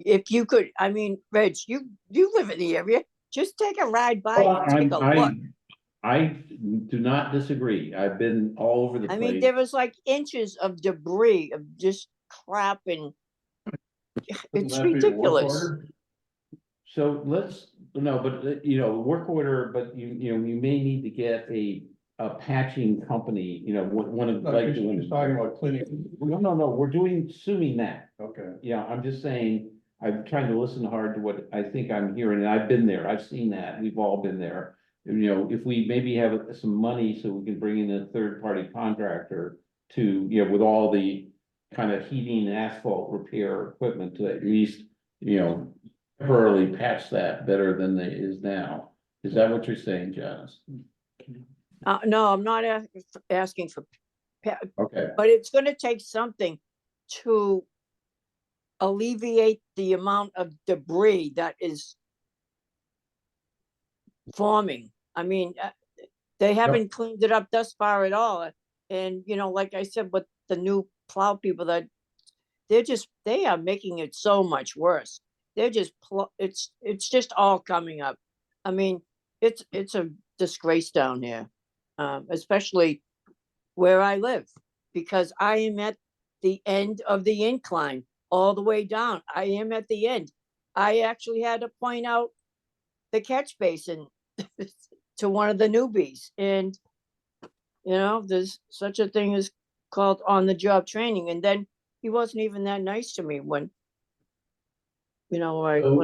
if you could, I mean, Reg, you live in the area, just take a ride by Well, and take a look. I do not disagree. I've been all over the I mean, place. there was like inches of debris of just crap and it's ridiculous. So let's, no, but work order, but you may need to get a patching company, one of No, like. he's talking about cleaning. No, we're assuming that. Okay. Yeah, I'm just saying, I'm trying to listen hard to what I think I'm hearing, and I've been there, I've seen that, we've all been there. If we maybe have some money so we can bring in a third-party contractor to, with all the kind of heating and asphalt repair equipment to at least, temporarily patch that better than it is now. Is that what you're saying, Janice? No, I'm not asking for, Okay, but it's gonna take something to alleviate the amount of debris that is forming. I mean, they haven't cleaned it up thus far at all. And, like I said, with the new plow people that they are making it so much worse. They're just, it's just all coming up. I mean, it's a disgrace down here, especially where I live, because I am at the end of the incline all the way down. I am at the end. I actually had to point out the catch basin to one of the newbies. And, there's such a thing as called on-the-job training. And then he wasn't even that nice to me when, when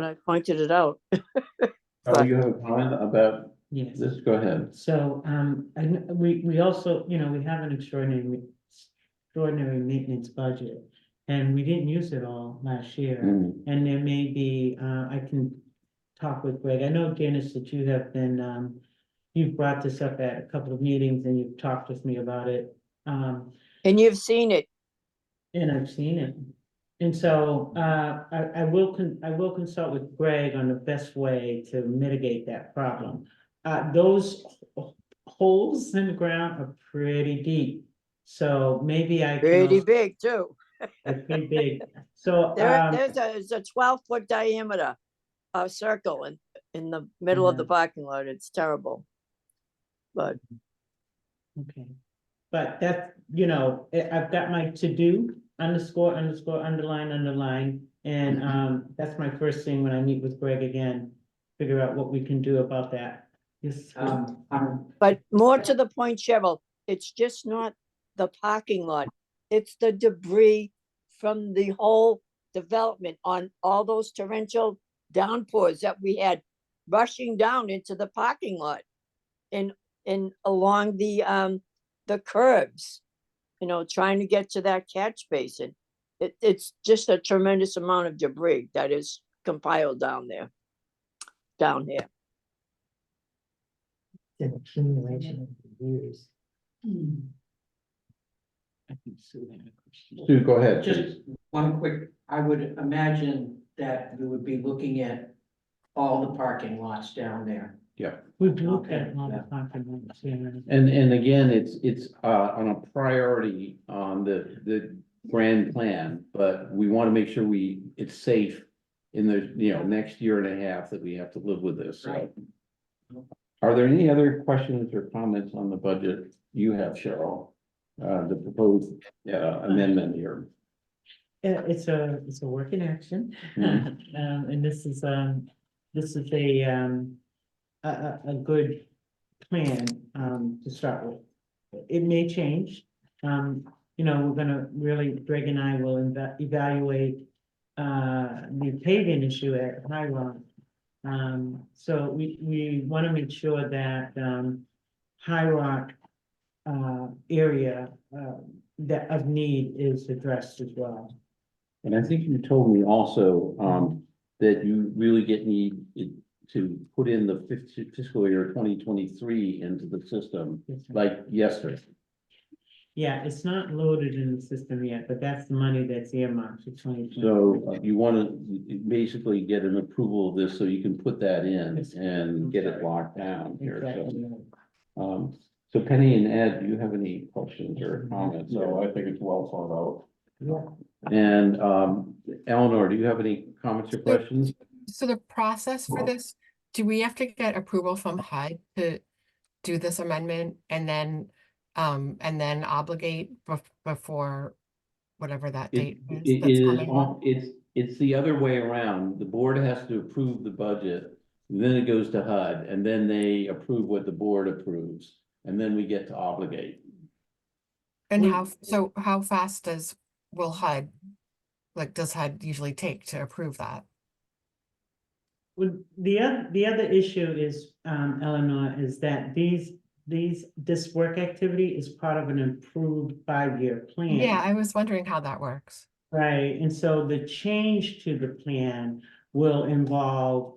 I pointed it out. oh, you have a comment about Yes. this? Go ahead. So, we also, we have an extraordinary maintenance budget. And we didn't use it all last year. And there may be, I can talk with Greg. I know, Janice, that you have been, you've brought this up at a couple of meetings and you've talked with me about it. And you've seen it. And I've seen it. And so, I will consult with Greg on the best way to mitigate that problem. Those holes in the ground are pretty deep. So maybe I can. Pretty big too. They're pretty big. So, There's a 12-foot diameter circle in the middle of the parking lot. It's terrible. But okay. But that's, I've got my to-do underline. And, that's my first thing when I meet with Greg again, figure out what we can do about that. Yes. But more to the point, Cheryl, it's just not the parking lot. It's the debris from the whole development on all those torrential downpours that we had rushing down into the parking lot and along the curbs, trying to get to that catch basin. It's just a tremendous amount of debris that is compiled down here. It's an accumulation of years. I think Sue had a question. Sue, go ahead. Just please. one quick, I would imagine that you would be looking at all the parking lots down there. Yeah. We've looked Okay, at all the yeah. parking lots, yeah. And again, it's on a priority on the grand plan, but we want to make sure it's safe in the, next year and a half that we have to live with this. So. Right. Are there any other questions or comments on the budget you have, Cheryl? The proposed amendment here. Yeah, it's a work in action. Mhm. And this is a good plan, to start with. It may change. We're gonna Greg and I will evaluate, the paving issue at High Rock. So we want to make sure that, High Rock, area, that of need is addressed as well. And I think you told me also, that you really need it to put in the fiscal year 2023 into the system, like yesterday. Yeah, it's not loaded in the system yet, but that's the money that's earmarked for 2020. So you want to basically get an approval of this so you can put that in and get it locked down here. Exactly. So Penny and Ed, do you have any questions or comments? So I think it's well thought out. Yeah. And Eleanor, do you have any comments or questions? So the process for this, do we have to get approval from HUD to do this amendment and then obligate before whatever that date is? It that's is, coming up? it's the other way around. The board has to approve the budget. Then it goes to HUD and then they approve what the board approves. And then we get to obligate. And how fast does HUD usually take to approve that? Well, the other issue is, Eleanor, is that this work activity is part of an improved 5-year plan. Yeah, I was wondering how that works. Right, and so the change to the plan will involve,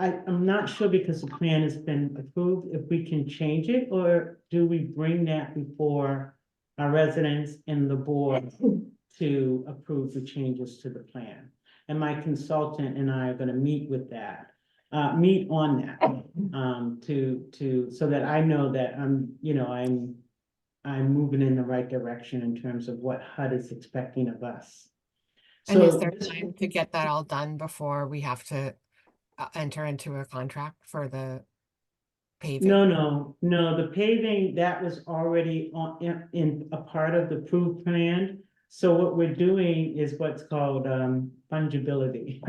I'm not sure because the plan has been approved, if we can change it, or do we bring that before our residents and the board to approve the changes to the plan? And my consultant and I are gonna meet on that, so that I know that I'm moving in the right direction in terms of what HUD is expecting of us. And is So there time to get that all done before we have to enter into a contract for the paving? No, the paving, that was already in a part of the approved plan. So what we're doing is what's called fungibility.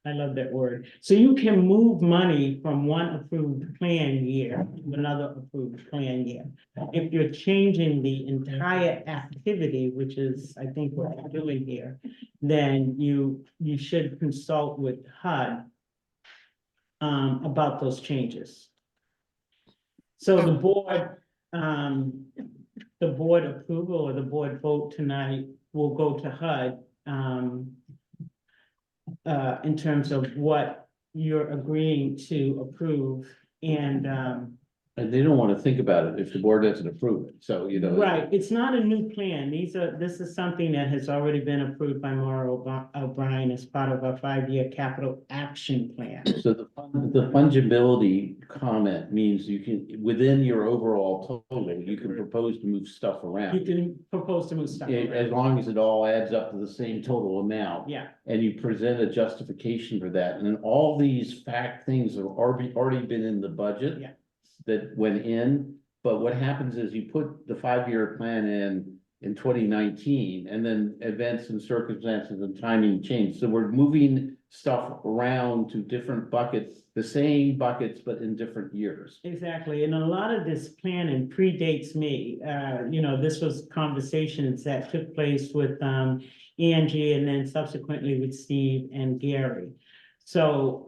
I love that word. So you can move money from one approved plan year to another approved plan year. If you're changing the entire activity, which is, I think, what we're doing here, then you should consult with HUD about those changes. So the board approval or the board vote tonight will go to HUD in terms of what you're agreeing to approve and they don't want to think about it if the board doesn't approve it. So, right, it's not a new plan. This is something that has already been approved by Maura O'Brien as part of our 5-year capital action plan. So the fungibility comment means you can, within your overall total, you can propose to move stuff around. You can propose to move stuff around. As long as it all adds up to the same total amount. Yeah. And you present a justification for that. And then all these things have already been in the budget. Yeah. That went in, but what happens is you put the 5-year plan in 2019, and then events and circumstances and timing change. So we're moving stuff around to different buckets, the same buckets, but in different years. Exactly, and a lot of this planning predates me. This was conversations that took place with Angie and then subsequently with Steve and Gary. So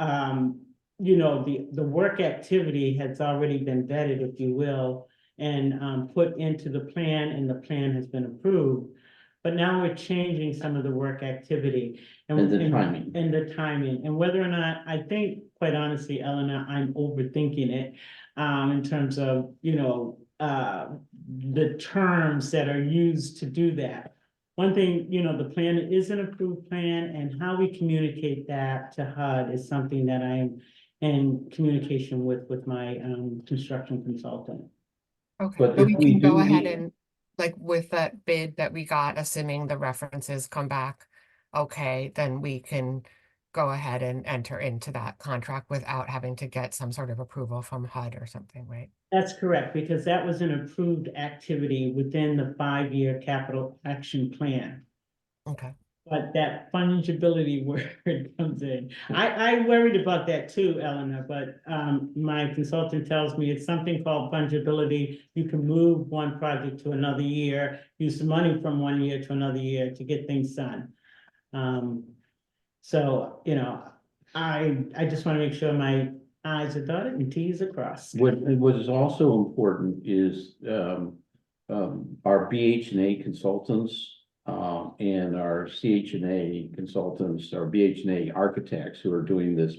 the work activity has already been vetted, if you will, and put into the plan, and the plan has been approved. But now we're changing some of the work activity. And the timing. And the timing, and whether or not, I think, quite honestly, Eleanor, I'm overthinking it in terms of, the terms that are used to do that. One thing, the plan is an approved plan, and how we communicate that to HUD is something that I am in communication with my construction consultant. Okay, But but we if we can go do ahead need- and, like, with that bid that we got, assuming the references come back, okay, then we can go ahead and enter into that contract without having to get some sort of approval from HUD or something, right? That's correct, because that was an approved activity within the 5-year capital action plan. Okay. But that fungibility word comes in. I worried about that too, Eleanor, but my consultant tells me it's something called fungibility. You can move one project to another year, use the money from one year to another year to get things done. So, I just want to make sure my i's are dotted and t's are crossed. What is also important is, our BH&A consultants, and our CH&A consultants, our BH&A architects who are doing this,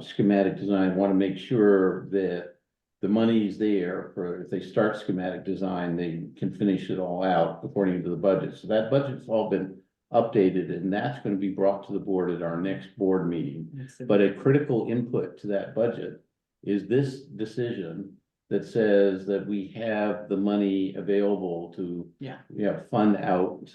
schematic design, want to make sure that the money is there for, if they start schematic design, they can finish it all out according to the budget. So that budget's all been updated, and that's going to be brought to the board at our next board meeting. But a critical input to that budget is this decision that says that we have the money available to, fund out,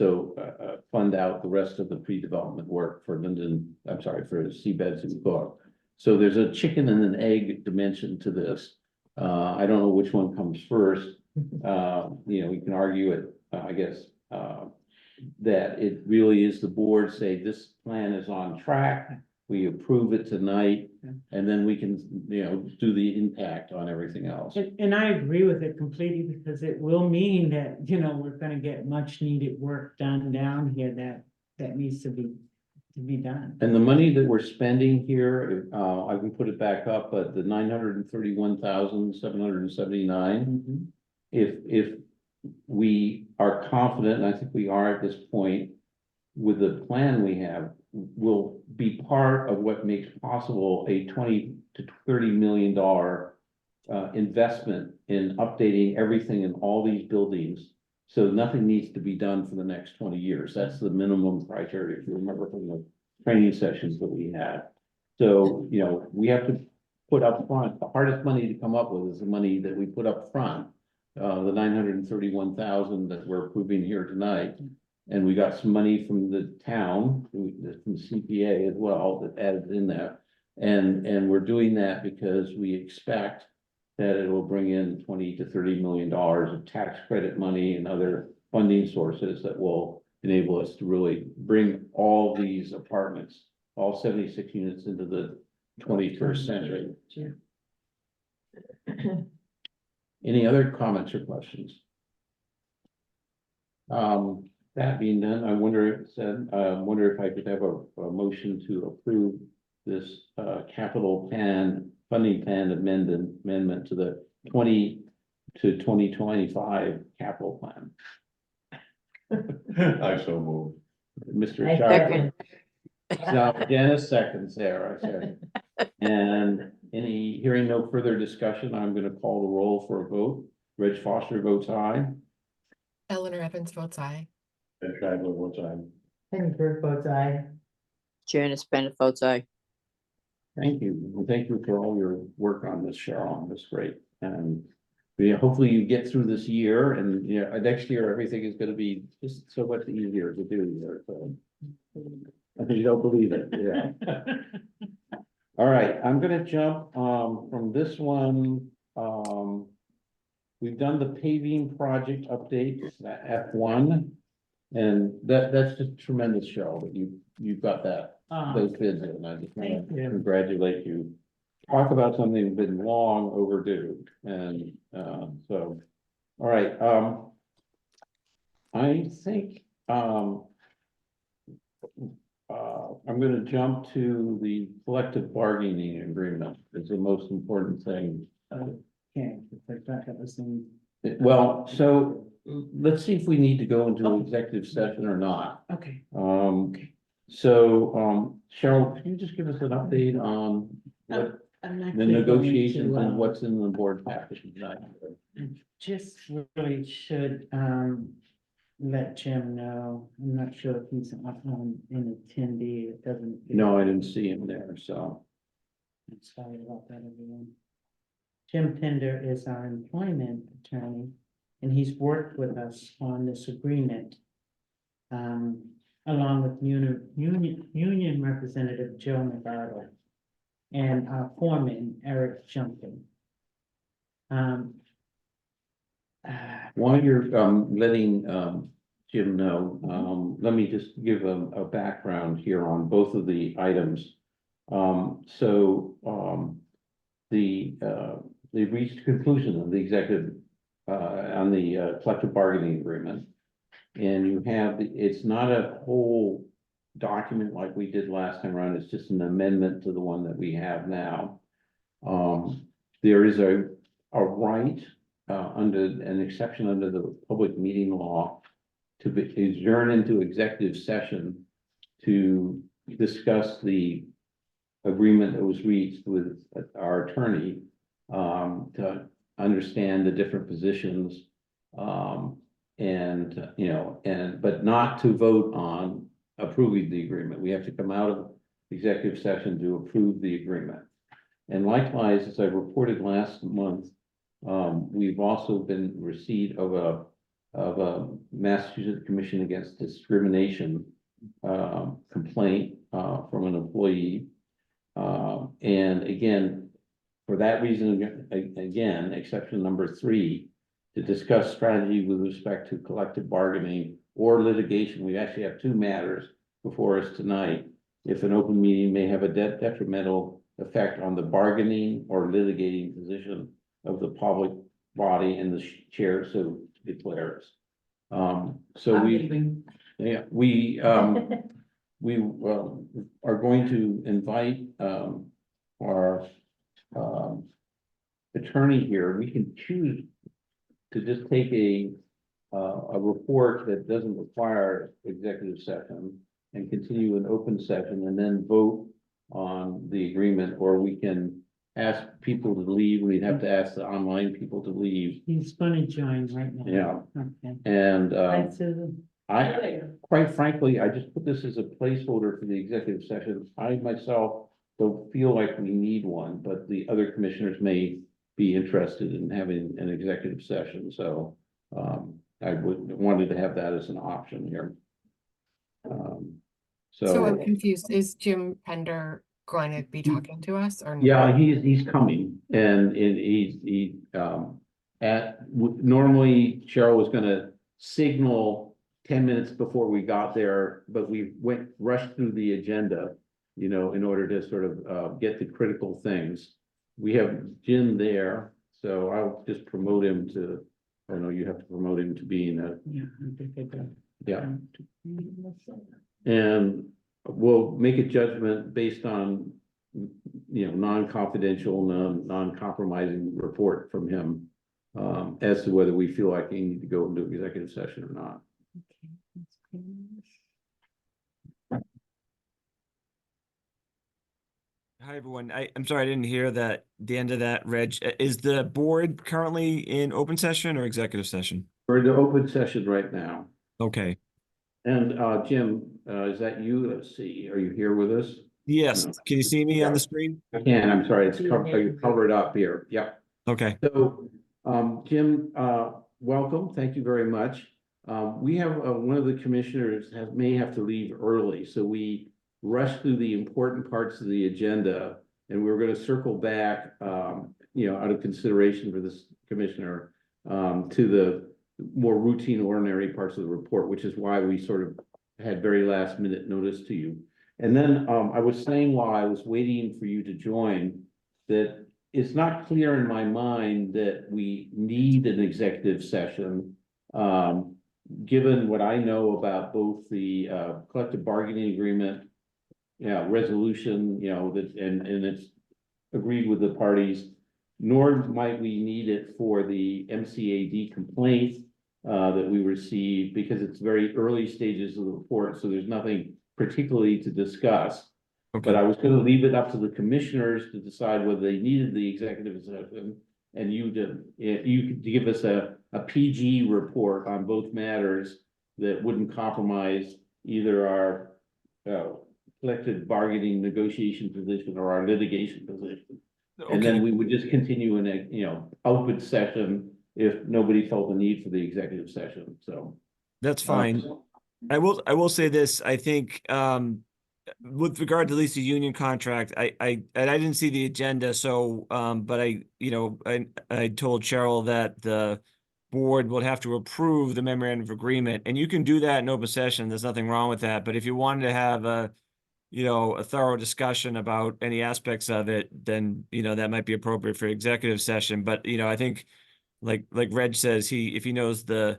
fund out the rest of the pre-development work for for Seabeds and Cook. So there's a chicken and an egg dimension to this. I don't know which one comes first. We can argue it, I guess, that it really is the board say this plan is on track. We approve it tonight, and then we can, do the impact on everything else. And I agree with it completely, because it will mean that, we're gonna get much needed work done down here that needs to be done. And the money that we're spending here, I can put it back up, but the 931,779. Mhm. If we are confident, and I think we are at this point, with the plan we have, will be part of what makes possible a $20 to $30 million investment in updating everything in all these buildings. So nothing needs to be done for the next 20 years. That's the minimum criteria, if you remember from the training sessions that we had. So, we have to put up front, the hardest money to come up with is the money that we put up front. The 931,000 that we're approving here tonight. And we got some money from the town, from CPA as well, that added in there. And we're doing that because we expect that it will bring in $20 to $30 million of tax credit money and other funding sources that will enable us to really bring all these apartments, all 76 units, into the 21st century. Any other comments or questions? That being done, I wonder if I could have a motion to approve this capital plan, funding plan amendment to the 20 to 2025 capital plan. I so moved. Mr. I Sharp. second. Now, Dennis seconds there, I said. And hearing no further discussion, I'm gonna call the roll for a vote. Reg Foster votes aye. Eleanor Evans votes aye. And Shagler votes aye. Penny Bird votes aye. Janice Bennett votes aye. Thank you. And thank you for all your work on this, Cheryl. That's great. And hopefully you get through this year, and next year, everything is gonna be just so much easier to do here. So I think you don't believe it, yeah. All right, I'm gonna jump from this one. We've done the paving project update, F1. And that's just tremendous, Cheryl, that you've got those bids in. I just want Thank to you. congratulate you. Talk about something that's been long overdue, and so, all right, I think I'm gonna jump to the collective bargaining agreement. It's the most important thing. Okay, it's like that was in. Well, so let's see if we need to go into executive session or not. Okay. So, Cheryl, can you just give us an update on what I'm the actually going negotiations to, and what's in the board package tonight? just really should, let Jim know. I'm not sure if he's an attendee. It doesn't. No, I didn't see him there, so. I'm sorry about that, everyone. Jim Pender is our employment attorney, and he's worked with us on this agreement. Along with union representative Joe McArdle and our foreman, Eric Junkin. While you're letting Jim know, let me just give a background here on both of the items. They reached conclusion of the executive on the collective bargaining agreement. And you have, it's not a whole document like we did last time around. It's just an amendment to the one that we have now. There is a right, under an exception under the public meeting law to adjourn into executive session to discuss the agreement that was reached with our attorney, to understand the different positions, and, you know, but not to vote on approving the agreement. We have to come out of executive session to approve the agreement. And likewise, as I reported last month, we've also been receipt of a Massachusetts Commission Against Discrimination complaint from an employee. And again, for that reason, again, exception number 3, to discuss strategy with respect to collective bargaining or litigation. We actually have 2 matters before us tonight. If an open meeting may have a detrimental effect on the bargaining or litigating position of the public body, and the chair so declares. So I'm we, leaving. yeah, we are going to invite our attorney here. We can choose to just take a report that doesn't require executive session and continue an open session and then vote on the agreement, or we can ask people to leave. We'd have to ask the online people to leave. He's gonna join right now. Yeah. Okay. And Hi, Susan. quite frankly, I just put this as a placeholder for the executive session. I myself don't feel like we need one, but the other commissioners may be interested in having an executive session, so I wanted to have that as an option here. So I'm confused. Is Jim Pender going to be talking to us or? no? Yeah, he's coming, and normally Cheryl was gonna signal 10 minutes before we got there, but we rushed through the agenda, you know, in order to sort of get the critical things. We have Jim there, so I'll just promote him to, I know you have to promote him to being a, Yeah, I think I got. yeah. And we'll make a judgment based on, you know, non-confidential, non-compromising report from him, as to whether we feel like we need to go into executive session or not. Okay, that's good. Hi, everyone. I'm sorry, I didn't hear that, the end of that, Reg. Is the board currently in open session or executive session? We're in the open session right now. Okay. And Jim, is that you? Let's see, are you here with us? Yes. No. Can you see me on Yeah. the screen? I can, I'm sorry, it's covered up here. Yep. Okay. So, Jim, welcome, thank you very much. We have, one of the commissioners may have to leave early, so we rushed through the important parts of the agenda, and we're gonna circle back, you know, out of consideration for this commissioner, to the more routine, ordinary parts of the report, which is why we sort of had very last minute notice to you. And then, I was saying while I was waiting for you to join, that it's not clear in my mind that we need an executive session. Given what I know about both the collective bargaining agreement, resolution, you know, that and it's agreed with the parties, nor might we need it for the MCAD complaint that we received, because it's very early stages of the report, so there's nothing particularly to discuss. But I was going to leave it up to the commissioners to decide whether they needed the executive session, and you could give us a PG report on both matters that wouldn't compromise either our collective bargaining negotiation position or our litigation position. And then we would just continue in a, you know, open session if nobody felt the need for the executive session, so. That's fine. I will say this, I think, with regard to at least the union contract, I didn't see the agenda, so, but I told Cheryl that the board will have to approve the memorandum of agreement, and you can do that in open session. There's nothing wrong with that. But if you wanted to have a thorough discussion about any aspects of it, then, that might be appropriate for executive session. But, I think like Reg says, if he knows the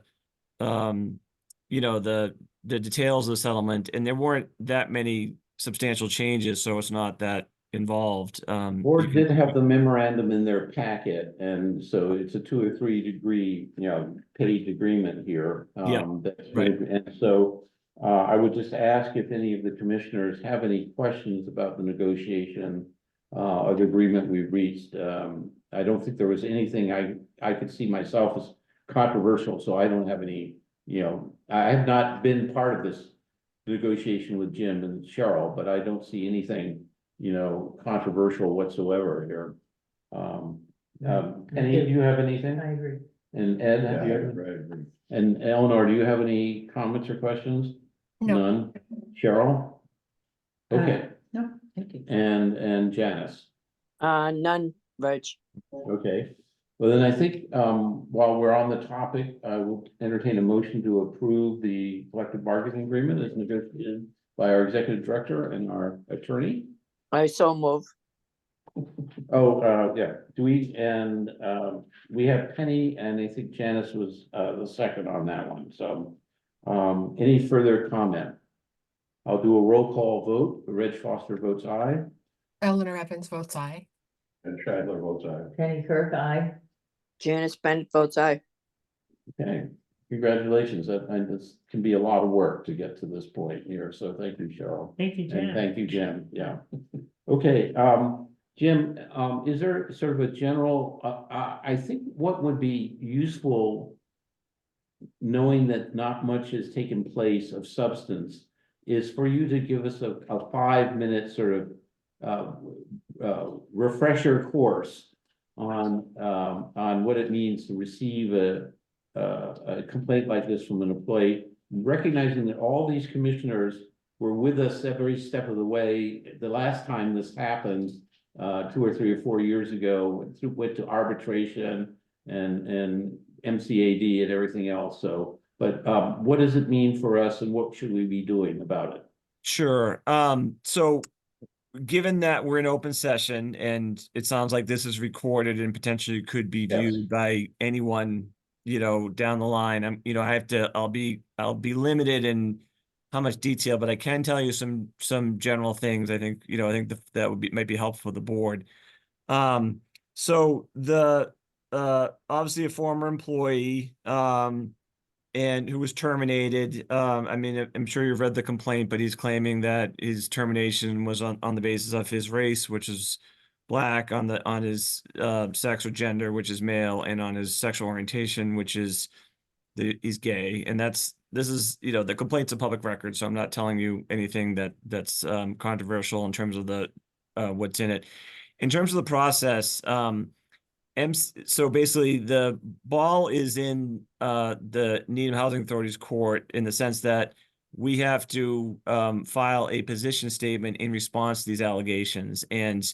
the details of the settlement, and there weren't that many substantial changes, so it's not that involved. You Board can- did have the memorandum in their packet, and so it's a 2 or 3 degree, page agreement here. Yeah, right. And so, I would just ask if any of the commissioners have any questions about the negotiation, or the agreement we've reached. I don't think there was anything I could see myself as controversial, so I don't have any, I have not been part of this negotiation with Jim and Cheryl, but I don't see anything, controversial whatsoever here. Penny, do you have anything? I agree. And Ed, Yeah, have you ever? right, right. And Eleanor, do you have any comments or questions? No. None? Cheryl? Okay, No, thank you. and Janice? None, Reg. Okay, well then I think, while we're on the topic, I will entertain a motion to approve the collective bargaining agreement as negotiated by our executive director and our attorney. I so move. Oh, yeah, do we, and, we have Penny, and I think Janice was, the second on that one, so. Any further comment? I'll do a roll call vote. Reg Foster votes aye. Eleanor Evans votes aye. And Shadler votes aye. Penny Kirk, aye. Janice Bennett votes aye. Okay, congratulations. This can be a lot of work to get to this point here, so thank you, Cheryl. Thank you, And Jen. thank you, Jim, yeah. Okay, Jim, is there sort of a general, I think what would be useful, knowing that not much has taken place of substance, is for you to give us a 5-minute sort of refresher course on what it means to receive a complaint like this from an employee, recognizing that all these commissioners were with us every step of the way. The last time this happened, 2 or 3 or 4 years ago, went to arbitration and MCAD and everything else. So, but what does it mean for us, and what should we be doing about it? Sure. So given that we're in open session and it sounds like this is recorded and potentially could be Yes. viewed by anyone, down the line, I'll be limited in how much detail, but I can tell you some general things. I think, that might be helpful for the board. So the obviously a former employee, and who was terminated. I'm sure you've read the complaint, but he's claiming that his termination was on the basis of his race, which is Black, on his sex or gender, which is male, and on his sexual orientation, which is he's gay. And this is, the complaint's a public record, so I'm not telling you anything that's controversial in terms of the what's in it. In terms of the process, so basically the ball is in the Needham Housing Authority's court, in the sense that we have to file a position statement in response to these allegations. And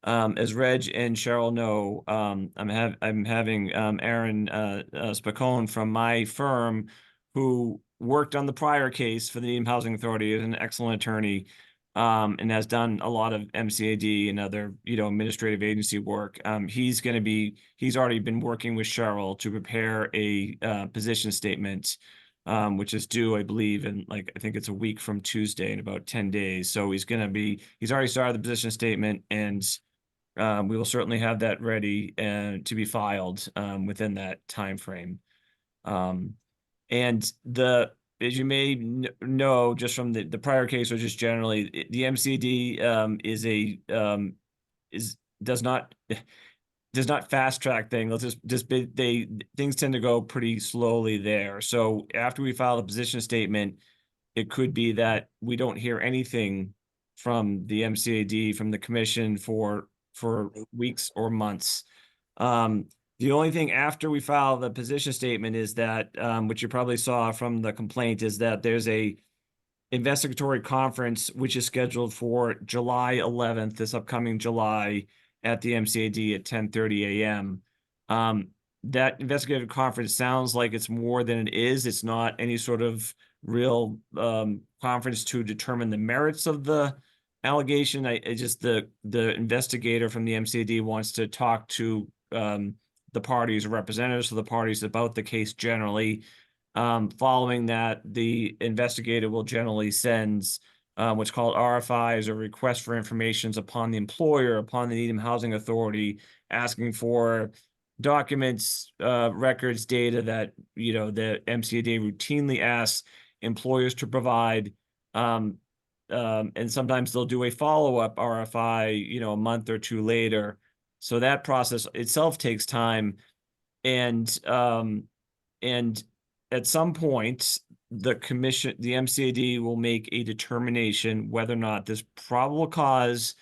as Reg and Cheryl know, I'm having Aaron Spicone from my firm, who worked on the prior case for the Needham Housing Authority, is an excellent attorney, and has done a lot of MCAD and other, administrative agency work. He's already been working with Cheryl to prepare a position statement, which is due, I believe, in I think it's a week from Tuesday, in about 10 days. So he's already started the position statement, and we will certainly have that ready and to be filed within that time frame. And as you may know, just from the prior case, or just generally, the MCD does not fast track things. Things tend to go pretty slowly there. So after we file the position statement, it could be that we don't hear anything from the MCAD, from the commission, for weeks or months. The only thing after we file the position statement is that, which you probably saw from the complaint, is that there's a investigatory conference which is scheduled for July 11th, this upcoming July, at the MCAD at 10:30 a.m. That investigative conference sounds like it's more than it is. It's not any sort of real conference to determine the merits of the allegation. The investigator from the MCAD wants to talk to the parties, representatives of the parties, about the case generally, Following that, the investigator will generally send what's called RFIs, or request for informations, upon the employer, upon the Needham Housing Authority, asking for documents, records, data that, the MCAD routinely asks employers to provide. And sometimes they'll do a follow-up RFI, a month or two later. So that process itself takes time. And at some point, the MCAD will make a determination whether or not there's probable cause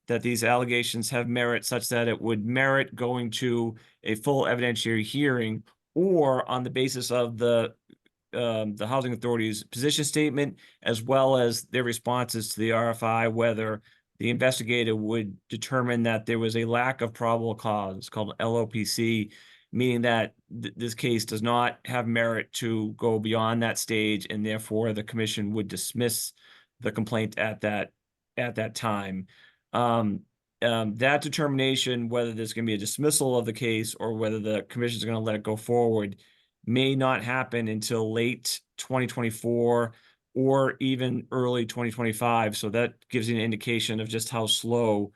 that these allegations have merit, such that it would merit going to a full evidentiary hearing, or on the basis of the housing authority's position statement, as well as their responses to the RFI, whether the investigator would determine that there was a lack of probable cause. It's called LOPC, meaning that this case does not have merit to go beyond that stage, and therefore the commission would dismiss the complaint at that time. That determination, whether there's going to be a dismissal of the case or whether the commission is going to let it go forward, may not happen until late 2024 or even early 2025. So that gives you an indication of just how slow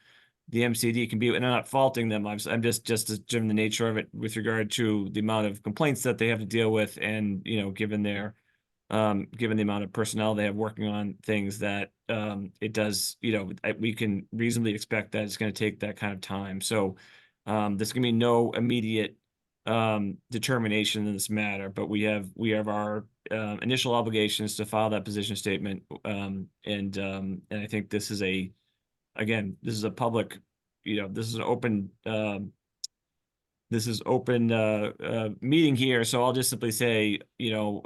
the MCD can be. And I'm not faulting them. I'm just given the nature of it with regard to the amount of complaints that they have to deal with, and given the amount of personnel they have working on things, that it does, we can reasonably expect that it's going to take that kind of time. So there's going to be no immediate determination in this matter, but we have our initial obligations to file that position statement. And I think this is a public, this is an open, meeting here. So I'll just simply say,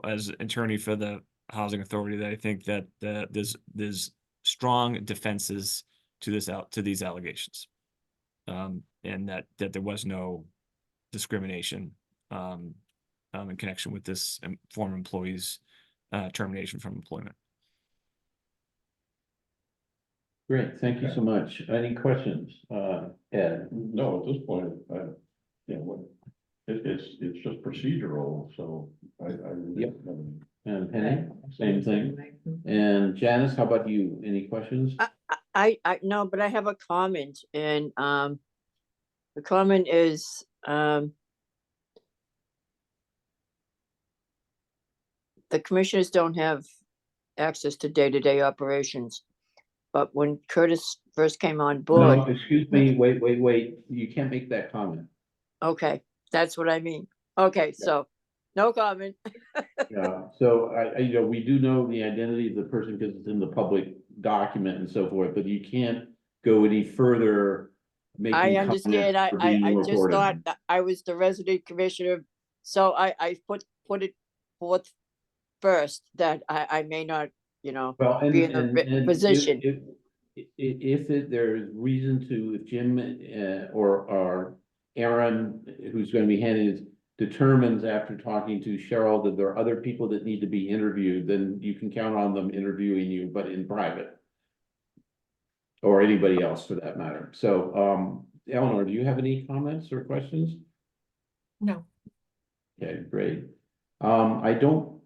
as attorney for the housing authority, that I think that there's strong defenses to these allegations. And that there was no discrimination in connection with this former employee's termination from employment. Great, thank you so much. Any questions, Ed? No, at this point, it's just procedural, so I. Yep. And Penny, same thing. And Janice, how about you? Any questions? I no, but I have a comment, and the comment is the commissioners don't have access to day-to-day operations. But when Curtis first came on board. No, excuse me, wait. You can't make that comment. Okay, that's what I mean. Okay, so no comment. Yeah, so we do know the identity of the person because it's in the public document and so forth, but you can't go any further. I understand. I just thought that I was the resident commissioner, so I put it forth first that I may not, well, be in the position. If there's reason to, if Jim or Aaron, who's going to be handling it, determines after talking to Cheryl that there are other people that need to be interviewed, then you can count on them interviewing you, but in private. Or anybody else for that matter. So, Eleanor, do you have any comments or questions? No. Okay, great. I don't,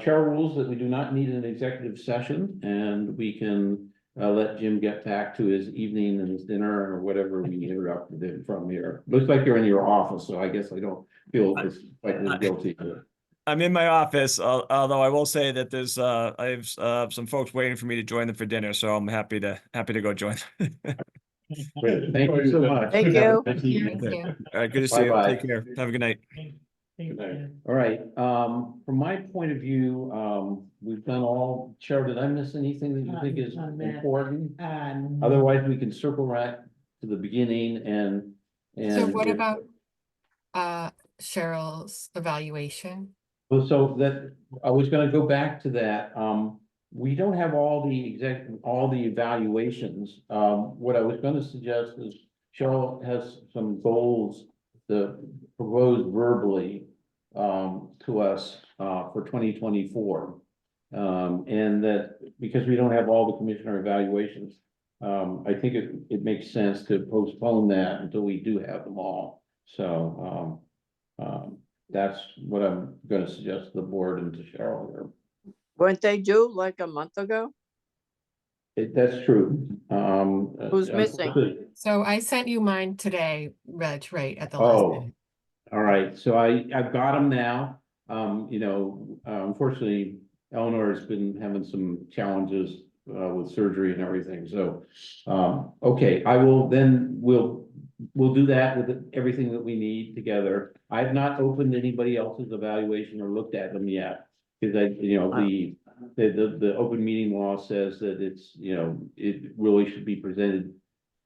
chair rules that we do not need an executive session, and we can let Jim get back to his evening and his dinner or whatever we interrupted him from here. Looks like you're in your office, so I guess I don't feel as guilty. I'm in my office, although I will say that there's I have some folks waiting for me to join them for dinner, so I'm happy to go join. Great. Thank you so much. Thank you. Thank you. All right, good to see you. Bye-bye. Take care. Have a good night. Good night. All right, from my point of view, we've done all, Cheryl, did I miss anything that you think is important? Otherwise, we can circle right to the beginning and. So what about Cheryl's evaluation? Well, so that, I was gonna go back to that, we don't have all the evaluations. What I was gonna suggest is Cheryl has some goals to propose verbally to us for 2024. And that because we don't have all the commissioner evaluations, I think it makes sense to postpone that until we do have them all. So that's what I'm gonna suggest to the board and to Cheryl here. Weren't they due like a month ago? That's true. Who's missing? unfortunately- So I sent you mine today, Reg, right at the last Oh, minute. all right, so I've got them now. Unfortunately, Eleanor has been having some challenges with surgery and everything, so. Okay, we'll do that with everything that we need together. I've not opened anybody else's evaluation or looked at them yet. Cause the open meeting law says that it's, it really should be presented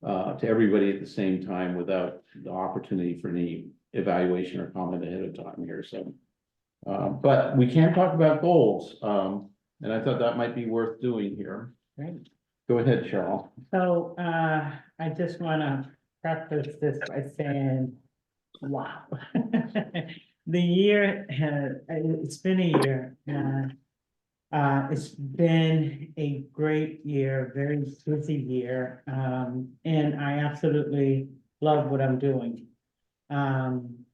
to everybody at the same time without the opportunity for any evaluation or comment ahead of time here, so. But we can talk about goals, and I thought that might be worth doing here. Right. Go ahead, Cheryl. So, I just wanna preface this by saying, wow. The year it's been a year, it's been a great year, very busy year, and I absolutely love what I'm doing. And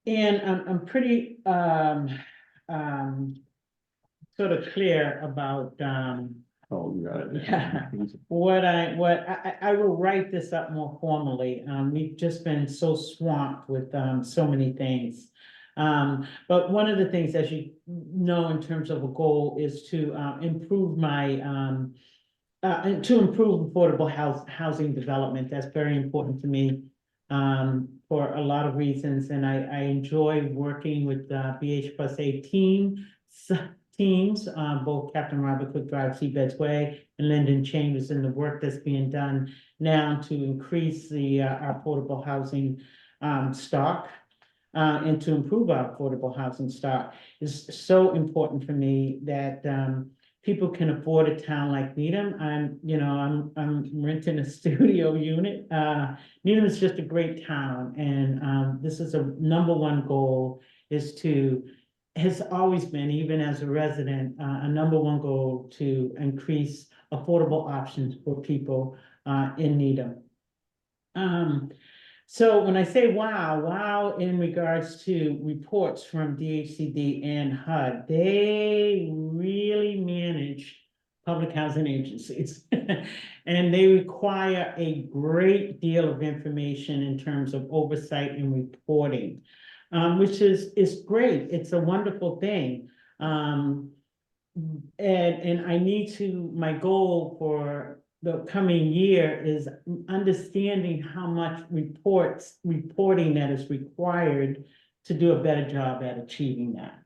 I'm pretty, sort of clear about, Oh, you got it. Yeah. I will write this up more formally. We've just been so swamped with, so many things. But one of the things, as you know, in terms of a goal is to, improve and to improve affordable housing development. That's very important to me, for a lot of reasons. And I enjoy working with, BH+A teams, both Captain Robert Cook Drive, Seabeds Way, and Linden Chambers, and the work that's being done now to increase the, our affordable housing, stock, and to improve our affordable housing stock is so important for me that, people can afford a town like Needham. I'm renting a studio unit. Needham is just a great town, and, this is a #1 goal is to, has always been, even as a resident, a #1 goal to increase affordable options for people in Needham. So when I say wow in regards to reports from DHCD and HUD, they really manage public housing agencies. And they require a great deal of information in terms of oversight and reporting. Which is great. It's a wonderful thing. And I need to, my goal for the coming year is understanding how much reporting that is required to do a better job at achieving that.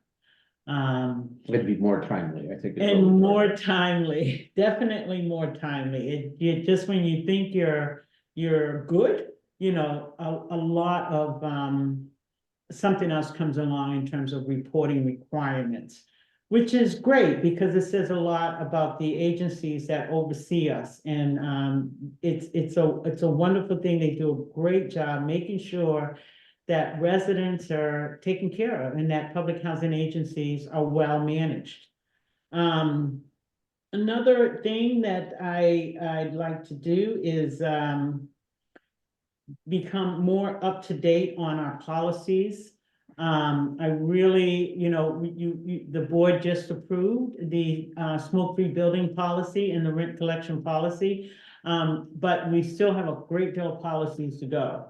It'd be more timely, I think. And more timely, definitely more timely. It just when you think you're good, a lot of, something else comes along in terms of reporting requirements, which is great because it says a lot about the agencies that oversee us. And it's a wonderful thing. They do a great job making sure that residents are taken care of and that public housing agencies are well managed. Another thing that I'd like to do is become more up to date on our policies. I really, the board just approved the smoke-free building policy and the rent collection policy. But we still have a great deal of policies to go.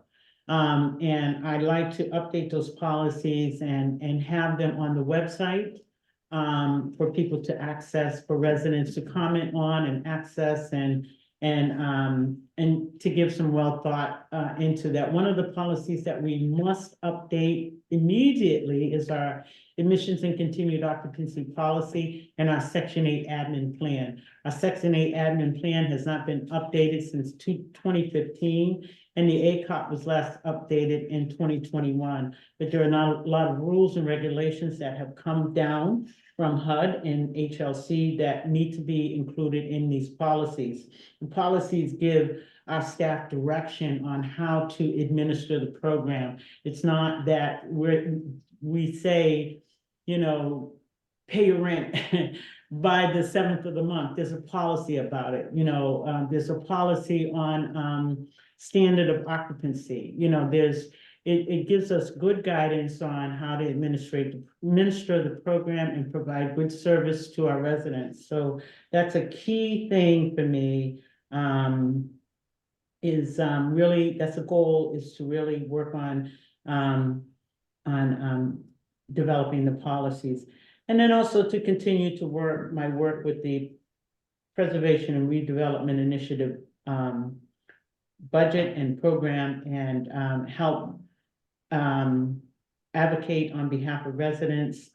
And I'd like to update those policies and have them on the website for people to access, for residents to comment on and access and to give some well thought into that. One of the policies that we must update immediately is our admissions and continued occupancy policy and our Section 8 admin plan. Our Section 8 admin plan has not been updated since 2015, and the ACOP was last updated in 2021. But there are not a lot of rules and regulations that have come down from HUD and HLC that need to be included in these policies. The policies give our staff direction on how to administer the program. It's not that we say, pay your rent by the 7th of the month. There's a policy about it. There's a policy on standard of occupancy. it gives us good guidance on how to administer the program and provide good service to our residents. So that's a key thing for me. Really, that's a goal, is to really work on developing the policies. And then also to continue to work with the Preservation and Redevelopment Initiative budget and program, and help advocate on behalf of residents,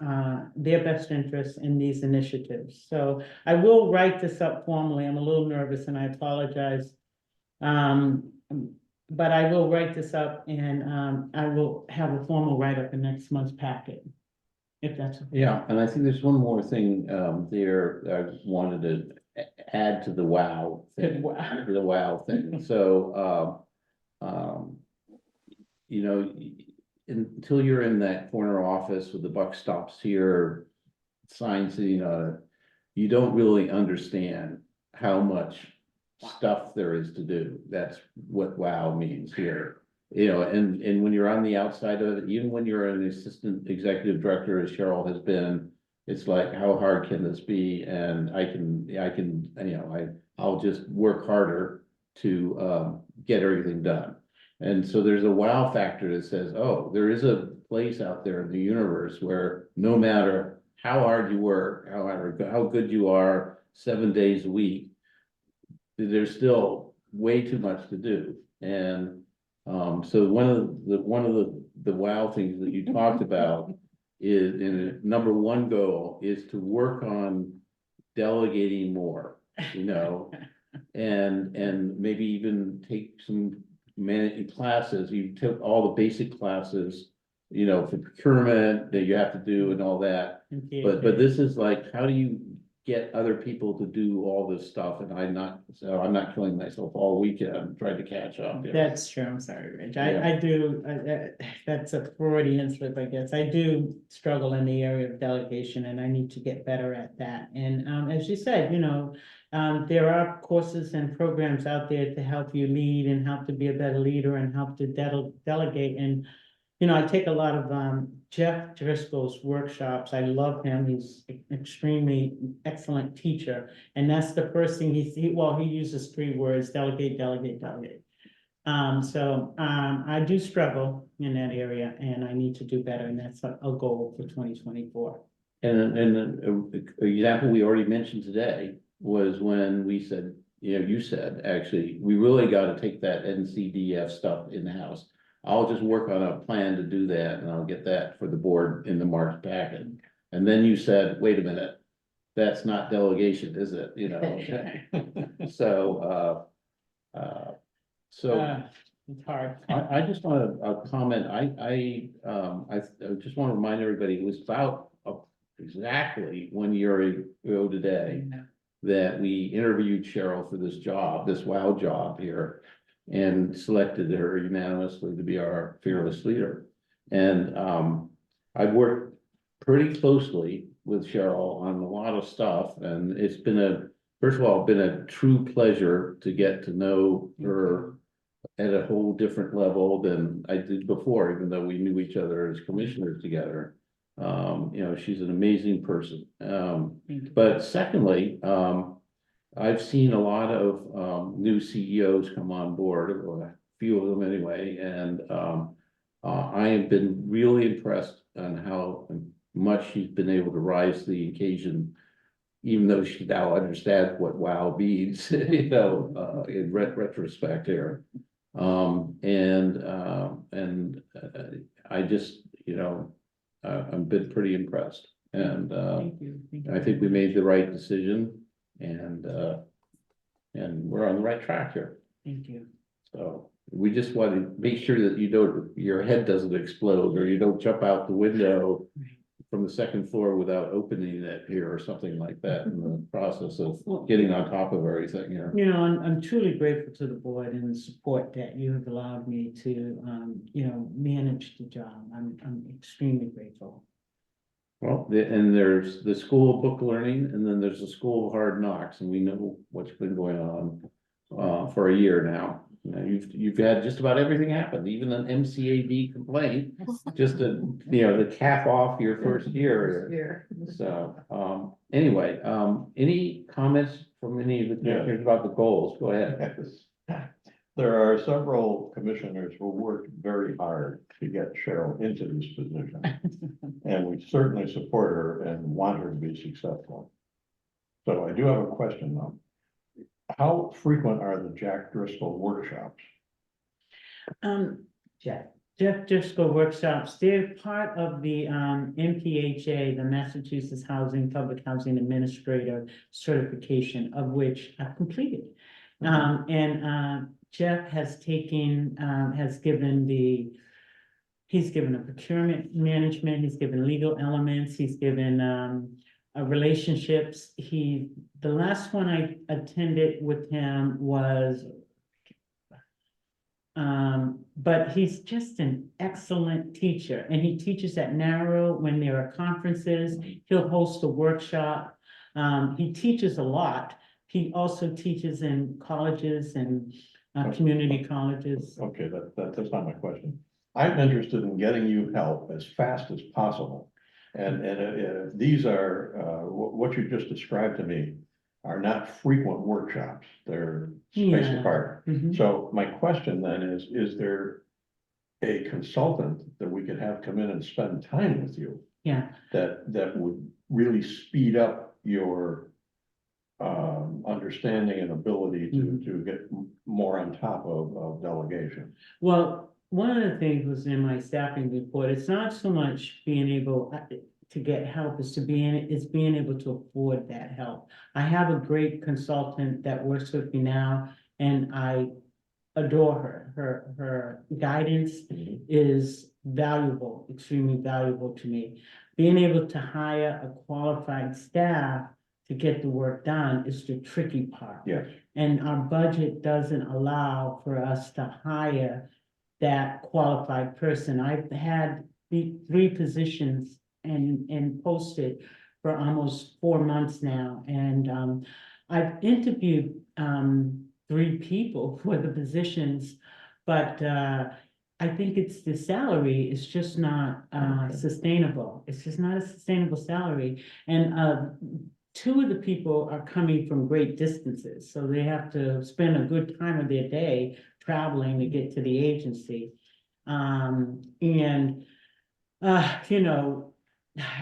their best interests in these initiatives. So I will write this up formally. I'm a little nervous and I apologize. But I will write this up, and I will have a formal write-up in next month's packet, if that's. Okay. Yeah, and I think there's one more thing there I wanted to add to the wow thing. Wow. The wow thing. So you know, until you're in that corner office with the buck stops here sign sitting on it, you don't really understand how much stuff there is to do. That's what wow means here. You know, and when you're on the outside of it, even when you're an assistant executive director, as Cheryl has been, it's like, how hard can this be? And I can, you know, I'll just work harder to get everything done. And so there's a wow factor that says, oh, there is a place out there in the universe where no matter how hard you work, how good you are 7 days a week, there's still way too much to do. And so one of the wow things that you talked about is, in number one goal is to work on delegating more, you know, and maybe even take some management classes. You took all the basic classes, you know, for procurement that you have to do and all that. But this is like, how do you get other people to do all this stuff? And I'm not killing myself all weekend. I'm trying to catch up. Yeah. That's true. I'm sorry, Rich. Yeah. I do, that's a Freudian slip, I guess. I do struggle in the area of delegation, and I need to get better at that. And as you said, you know, there are courses and programs out there to help you lead and help to be a better leader and help to delegate. And, you know, I take a lot of Jeff Driscoll's workshops. I love him. He's an extremely excellent teacher. And that's the first thing he uses 3 words: delegate, delegate, delegate. So I do struggle in that area, and I need to do better. And that's a goal for 2024. And an example we already mentioned today was when we said, you know, you said, actually, we really got to take that NCDF stuff in the house. I'll just work on a plan to do that, and I'll get that for the board in the March packet. And then you said, wait a minute, that's not delegation, is it? You know, so it's hard. I just want to comment. I just want to remind everybody, it was about exactly 1 year ago today that we interviewed Cheryl for this job, this wow job here, and selected her unanimously to be our fearless leader. And I've worked pretty closely with Cheryl on a lot of stuff, and it's been first of all, been a true pleasure to get to know her at a whole different level than I did before, even though we knew each other as commissioners together. You know, she's an amazing person. But secondly, I've seen a lot of new CEOs come on board, or a few of them anyway, and I have been really impressed on how much she's been able to rise to the occasion, even though she now understands what wow means, you know, in retrospect here. I just, you know, I've been pretty impressed, and Thank you. I think we made the right decision, and we're on the right track here. Thank you. So we just want to make sure that your head doesn't explode, or you don't jump out the window from the second floor without opening it here or something like that in the process of getting on top of everything here. You know, I'm truly grateful to the board and the support that you have allowed me to, you know, manage the job. I'm extremely grateful. Well, and there's the School of Book Learning, and then there's the School of Hard Knocks, and we know what's been going on for a year now. You know, you've had just about everything happen, even an MCAD complaint, just to, you know, to cap off your first year. Here. So, anyway, any comments from any of the commissioners about the goals? Go ahead. There are several commissioners who worked very hard to get Cheryl into this position. And we certainly support her and want her to be successful. So I do have a question though. How frequent are the Jack Driscoll workshops? Jeff Driscoll workshops, they're part of the MPHA, the Massachusetts Public Housing Administrator certification, of which I've completed. Jeff has taken, he's given a procurement management, he's given legal elements, he's given relationships. The last one I attended with him was, but he's just an excellent teacher, and he teaches at Narrow when there are conferences. He'll host a workshop. He teaches a lot. He also teaches in colleges and community colleges. Okay, that's not my question. I'm interested in getting you help as fast as possible. And these are, what you just described to me are not frequent workshops. They're spaced Yeah. apart. Mhm. So my question then is there a consultant that we could have come in and spend time with you Yeah, that would really speed up your understanding and ability to get more on top of delegation? well, one of the things was in my staffing report, it's not so much being able to get help, is being able to afford that help. I have a great consultant that works with me now, and I adore her. Her guidance is valuable, extremely valuable to me. Being able to hire a qualified staff to get the work done is the tricky part. Yes. And our budget doesn't allow for us to hire that qualified person. I've had the 3 positions and posted for almost 4 months now. And I've interviewed 3 people for the positions, but I think it's the salary is just not sustainable. It's just not a sustainable salary. And 2 of the people are coming from great distances, so they have to spend a good time of their day traveling to get to the agency. You know,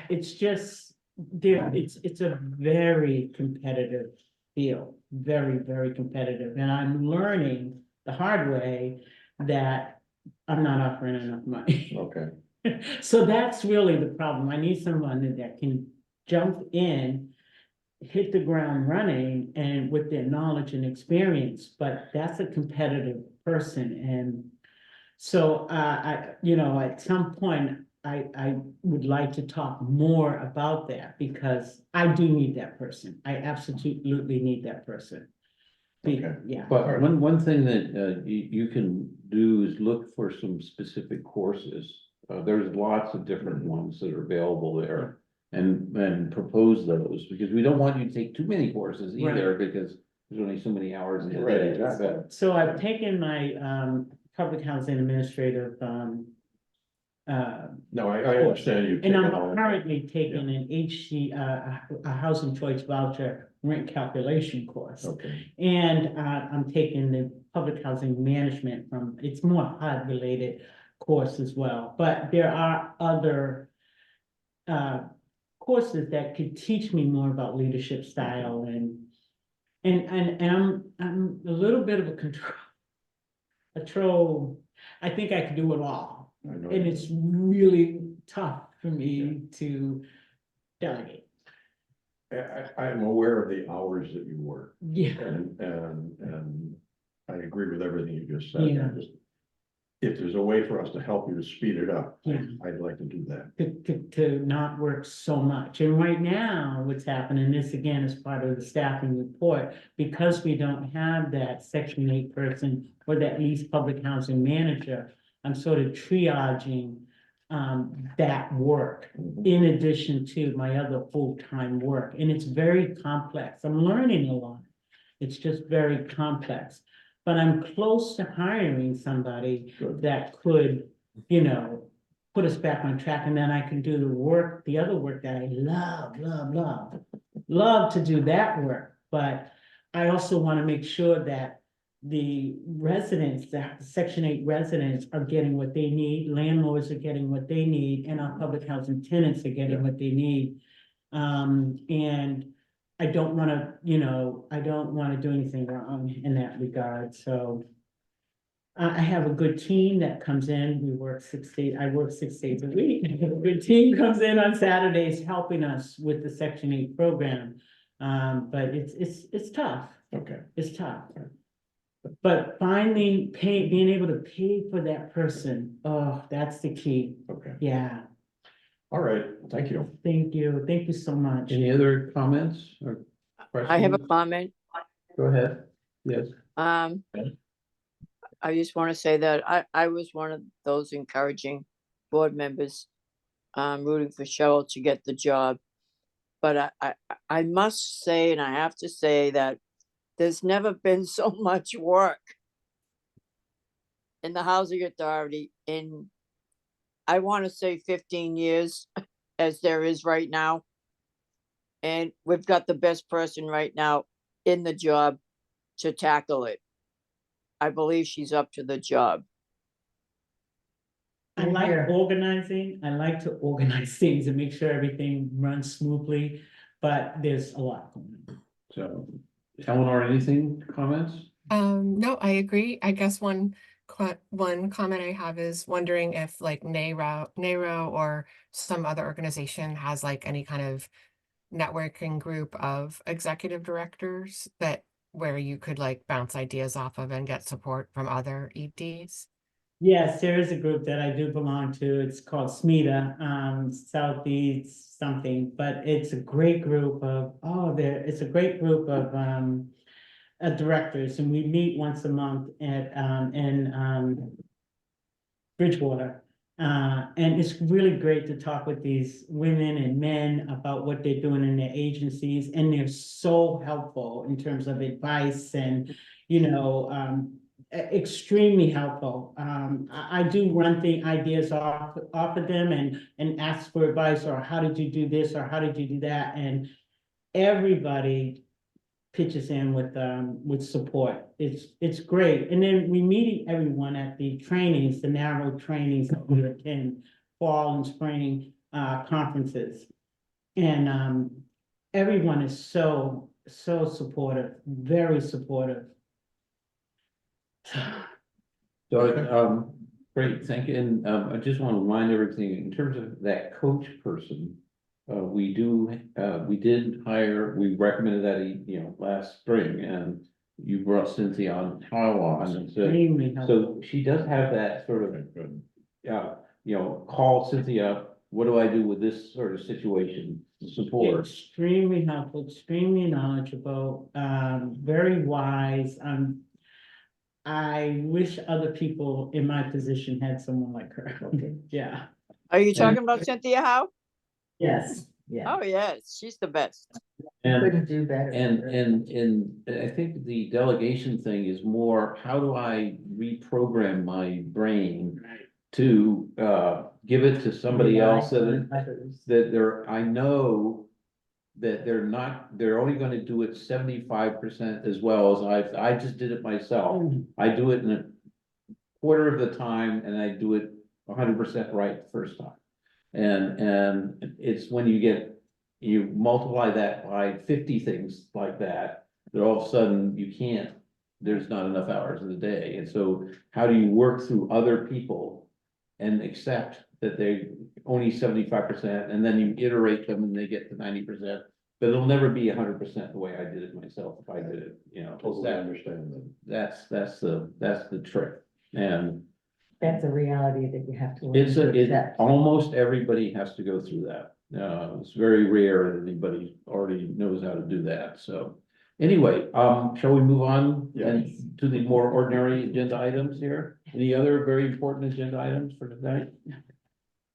it's just there, it's a very competitive field, very, very competitive. And I'm learning the hard way that I'm not offering enough money. Okay. So that's really the problem. I need someone that can jump in, hit the ground running, and with their knowledge and experience, but that's a competitive person. And so you know, at some point, I would like to talk more about that, because I do need that person. I absolutely need that person. Okay. Yeah. But one thing that you can do is look for some specific courses. There's lots of different ones that are available there, and propose those, because we don't want you to take too many courses either, because there's only so many hours in a day. So I've taken my public housing administrative No, I understand you. and I'm currently taking an HC, a housing choice voucher rent calculation course. Okay. And I'm taking the public housing management it's more HUD related course as well. But there are other courses that could teach me more about leadership style, and I'm a little bit of a control. I think I can do it all. And it's really tough for me to delegate. I'm aware of the hours that you work, Yeah. and I agree with everything you just said. Yeah. If there's a way for us to help you to speed it up, Yeah. I'd like to do that. To not work so much. And right now, what's happening, this again is part of the staffing report, because we don't have that Section 8 person or that least public housing manager, I'm sort of triaging that work in addition to my other full-time work. And it's very complex. I'm learning a lot. It's just very complex. but I'm close to hiring somebody Good. that could, you know, put us back on track, and then I can do the other work that I love to do that work. But I also want to make sure that the residents, the Section 8 residents are getting what they need, landlords are getting what they need, and our public housing tenants are getting what they need. And I don't wanna, I don't wanna do anything wrong in that regard, so. I have a good team that comes in, I work 6 days a week. A good team comes in on Saturdays helping us with the Section 8 program. But it's tough, Okay, it's tough. But being able to pay for that person, oh, that's the key, okay. yeah, All right, thank you. thank you so much. Any other comments or questions? I have a comment. Go ahead. Yes. Okay. I just want to say that I was one of those encouraging board members, rooting for Cheryl to get the job. But I must say, and I have to say that there's never been so much work in the housing authority in, I want to say 15 years as there is right now. And we've got the best person right now in the job to tackle it. I believe she's up to the job. I like organizing, I like to organize things and make sure everything runs smoothly, but there's a lot going on. So, Eleanor, anything, comments? No, I agree. I guess one comment I have is wondering if like NARO or some other organization has like any kind of networking group of executive directors where you could like bounce ideas off of and get support from other EDs. Yes, there is a group that I do belong to. It's called SMETA, Southeast something, but it's a great group of, it's a great group of directors, and we meet once a month in Bridgewater. And it's really great to talk with these women and men about what they're doing in their agencies, and they're so helpful in terms of advice and, extremely helpful. I do run the ideas off of them and ask for advice, or how did you do this, or how did you do that? And everybody pitches in with support. It's great. And then we meet everyone at the trainings, the narrow trainings that we attend, fall and spring conferences. And everyone is so supportive, very supportive. So, great, thank you. And I just want to remind everything, in terms of that coach person, we did hire, we recommended that, last spring, and you brought Cynthia on and so she does have that sort of, call Cynthia up, what do I do with this sort of situation, support. Extremely helpful, extremely knowledgeable, very wise. I wish other people in my position had someone like her. Okay. Yeah. Are you talking about Cynthia Howe? Yes, yeah, Oh, yes, she's the best. And, couldn't do better. and I think the delegation thing is more, how do I reprogram my brain to give it to somebody else I know that they're only gonna do it 75% as well as I just did it myself. I do it in a quarter of the time, and I do it 100% right the first time. And it's when you multiply that by 50 things like that all of a sudden there's not enough hours in the day. And so how do you work through other people and accept that they only 75%, and then you iterate them and they get to 90%, but it'll never be 100% the way I did it myself if I did it, Totally understand that. that's the trick. And That's a reality that you have to. learn it's to accept. almost everybody has to go through that. It's very rare that anybody already knows how to do that. So anyway, shall we move on and to the more ordinary agenda items here? Any other very important agenda items for tonight?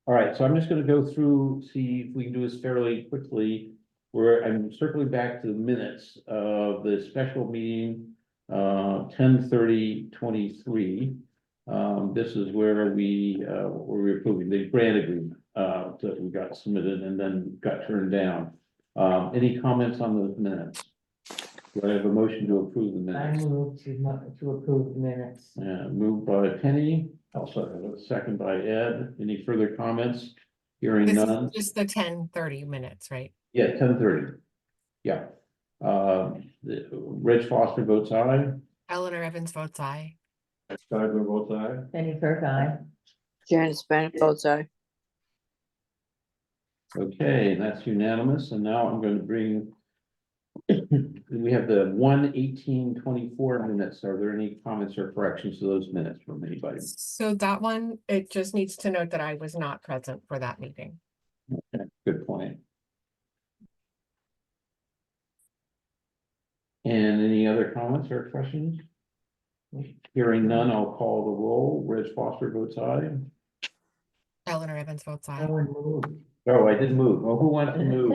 All right, so I'm just gonna go through, see if we can do this fairly quickly. I'm circling back to the minutes of the special meeting 10/30/23. This is where we're approving the grant agreement, that we got submitted and then got turned down. Any comments on those minutes? Do I have a motion to approve the I minutes? move to approve the minutes. Moved by Penny, I'll second it. second by Ed. Any further comments? Hearing This none. is just the 10:30 minutes, right? Yeah, 10:30. Yeah. Reg Foster votes aye. Eleanor Evans votes aye. Stidler votes aye. Penny Kirk, aye. Janice Bennett votes aye. Okay, that's unanimous. And now I'm going to bring. We have the 1/18/24 minutes. Are there any comments or corrections to those minutes from anybody? So that one, it just needs to note that I was not present for that meeting. Okay, good point. And any other comments or questions? Hearing none, I'll call the roll. Reg Foster votes aye. Eleanor Evans votes No aye. one moved. Oh, I didn't move. Well, who wants to move?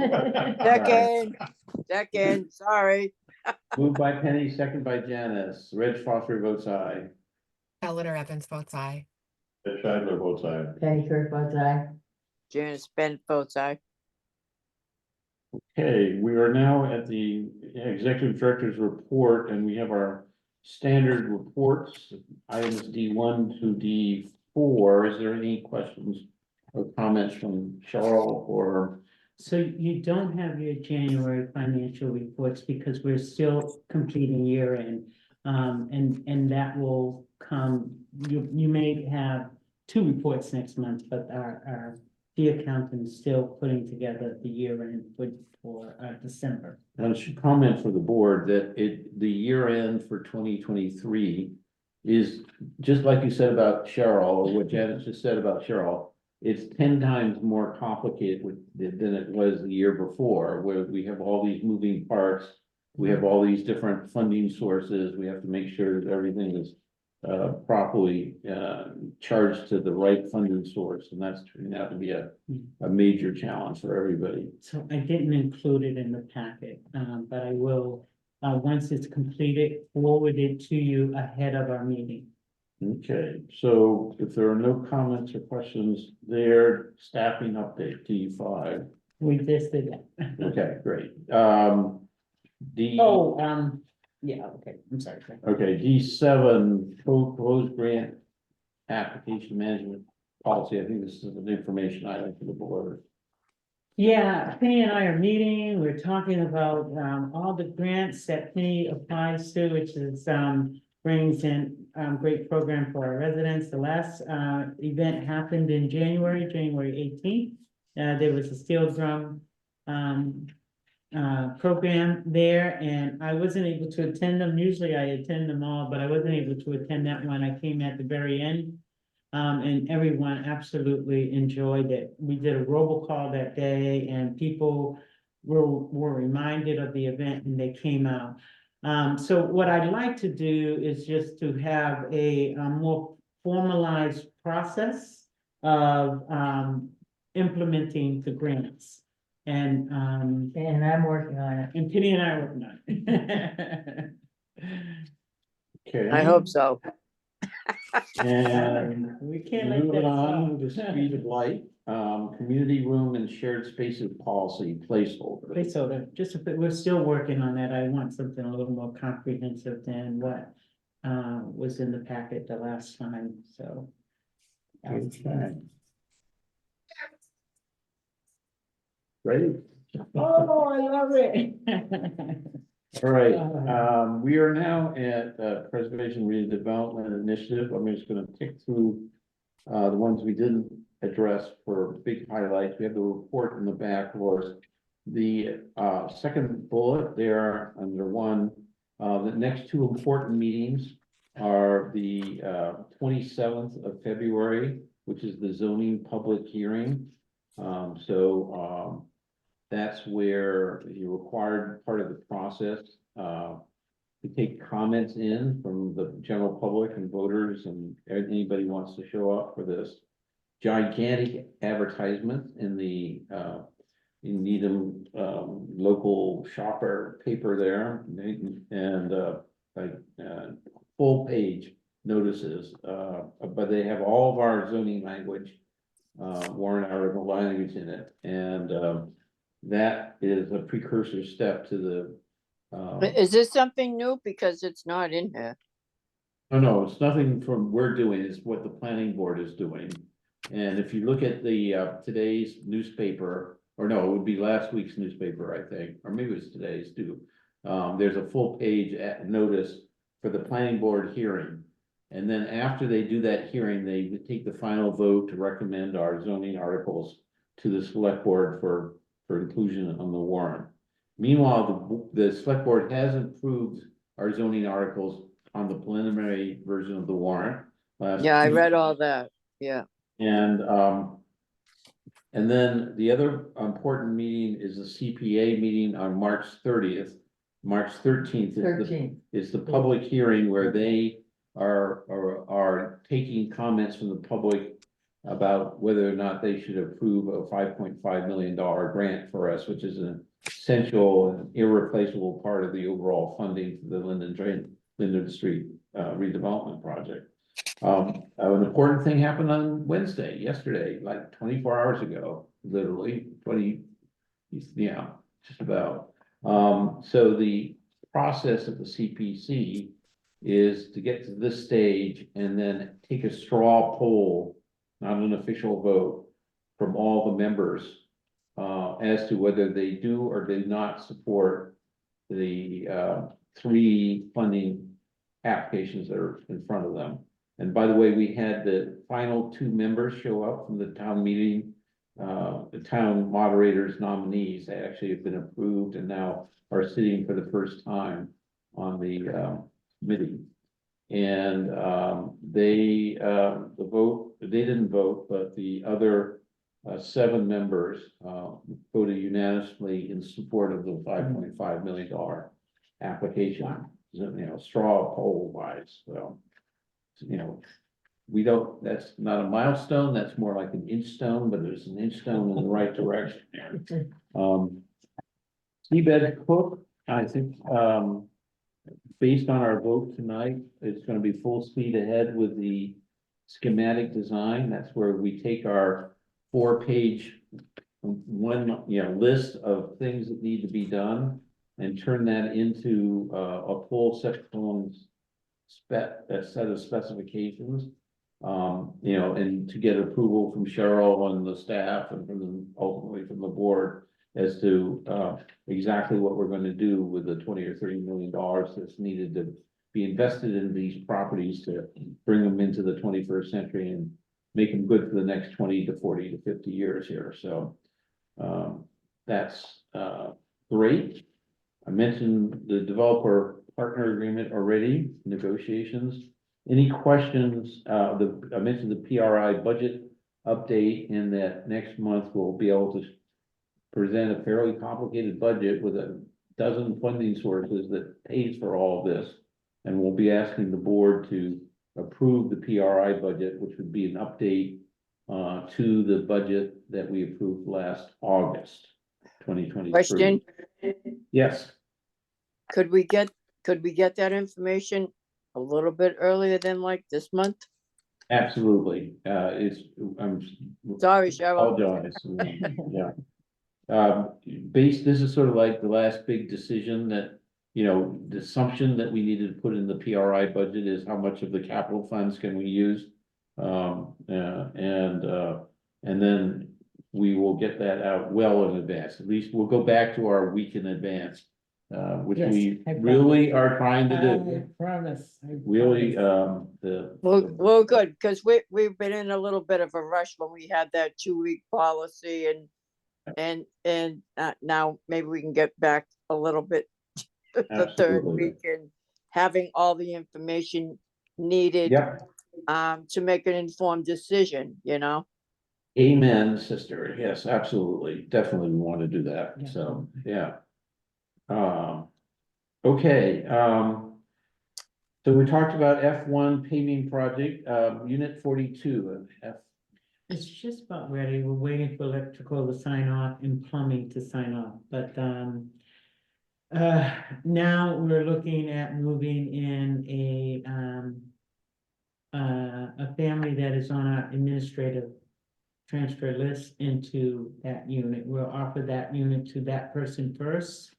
Second, sorry. Moved by Penny, second by Janice. Reg Foster votes aye. Eleanor Evans votes aye. Ed Stidler votes aye. Penny Kirk votes aye. Janice Bennett votes aye. Okay, we are now at the executive director's report, and we have our standard reports, items D1 to D4. Is there any questions or comments from Cheryl or? So you don't have your January financial reports because we're still completing year end. And that will come, you may have 2 reports next month, but the accountant is still putting together the year end for December. I should comment for the board that the year end for 2023 is just like you said about Cheryl, or what Janet just said about Cheryl. It's 10 times more complicated than it was the year before, where we have all these moving parts. We have all these different funding sources. We have to make sure that everything is properly charged to the right funding source, and that's turning out to be a major challenge for everybody. So I didn't include it in the packet, but I will, once it's completed, forward it to you ahead of our meeting. Okay, so if there are no comments or questions there, staffing update D5. We just did that. Okay, great. Yeah, okay, I'm sorry. Okay, D7, proposed grant application management policy. I think this is the information item for the board. Yeah, Penny and I are meeting, we're talking about, all the grants that Penny applies to, which is, brings in, great program for our residents. The last, event happened in January 18th. There was a steel drum, program there, and I wasn't able to attend them. Usually I attend them all, but I wasn't able to attend that one. I came at the very end. And everyone absolutely enjoyed it. We did a robocall that day, and people were reminded of the event and they came out. So what I'd like to do is just to have a more formalized process of implementing the grants. And I'm working on it. and Penny and I are working on it. Okay. I hope so. And We can't let moving that on to stop. speed of light, community room and shared spaces policy placeholder. Placeholder, just a bit, we're still working on that. I want something a little more comprehensive than what was in the packet the last time, so. Okay. Ready? Oh, I love it. All right, we are now at Preservation Redevelopment Initiative. I'm just gonna tick through the ones we didn't address for big highlights. We have the report in the back for us. The second bullet there under 1, the next 2 important meetings are the 27th of February, which is the zoning public hearing. That's where the required part of the process, to take comments in from the general public and voters and anybody who wants to show up for this gigantic advertisement in the Needham local shopper paper there. And full page notices, but they have all of our zoning language, warrant article language in it, and, that is a precursor step to the, Is this something new? Because it's not in here. no, it's nothing from we're doing, it's what the planning board is doing. And if you look at the, today's newspaper, or no, it would be last week's newspaper, I think, or maybe it's today's too. There's a full page notice for the planning board hearing. And then after they do that hearing, they take the final vote to recommend our zoning articles to the select board for inclusion on the warrant. Meanwhile, the select board has approved our zoning articles on the preliminary version of the warrant. Yeah, I read all that. Yeah. And then the other important meeting is the CPA meeting on March 30th. March 13th is the public hearing where they are taking comments from the public about whether or not they should approve a $5.5 million grant for us, which is an essential and irreplaceable part of the overall funding for the Linden Street redevelopment project. An important thing happened on Wednesday, yesterday, like 24 hours ago, literally 20, yeah, just about. So the process of the CPC is to get to this stage and then take a straw poll, not an official vote, from all the members as to whether they do or do not support the 3 funding applications that are in front of them. And by the way, we had the final 2 members show up from the town meeting. The town moderators nominees, they actually have been approved and now are sitting for the first time on the committee. And they didn't vote, but the other 7 members voted unanimously in support of the $5.5 million application, straw poll wise. So, that's not a milestone, that's more like an inch stone, but there's an inch stone in the right direction. Seabed Cook, I think, based on our vote tonight, it's gonna be full speed ahead with the schematic design. That's where we take our 4-page list of things that need to be done and turn that into a full set of specifications. And to get approval from Cheryl and the staff and ultimately from the board as to exactly what we're going to do with the $20 or $30 million that's needed to be invested in these properties to bring them into the 21st century and make them good for the next 20 to 40 to 50 years here. So that's great. I mentioned the developer partner agreement already, negotiations. Any questions? I mentioned the PRI budget update, and that next month we'll be able to present a fairly complicated budget with a dozen funding sources that pays for all of this. And we'll be asking the board to approve the PRI budget, which would be an update to the budget that we approved last August, 2023. Question? Yes. Could we get that information a little bit earlier than like this month? Absolutely. I'm Sorry, Cheryl. apologize. Yeah. This is sort of like the last big decision that, the assumption that we needed to put in the PRI budget is how much of the capital funds can we use? And then we will get that out well in advance. At least we'll go back to our week in advance, which Yes, we I really promise. are trying to do. I promise. Really, Well, good, because we've been in a little bit of a rush when we had that 2-week policy and now maybe we can get back a little bit the 3rd Absolutely. week and having all the information needed Yep. to make an informed decision, Amen, sister. Yes, absolutely. Definitely we want to do that. Yeah. So, yeah. Okay, so we talked about F1 paving project, unit 42 of F. It's just about ready. We're waiting for electrical to sign off and plumbing to sign off, but Now we're looking at moving in a family that is on our administrative transfer list into that unit. We'll offer that unit to that person first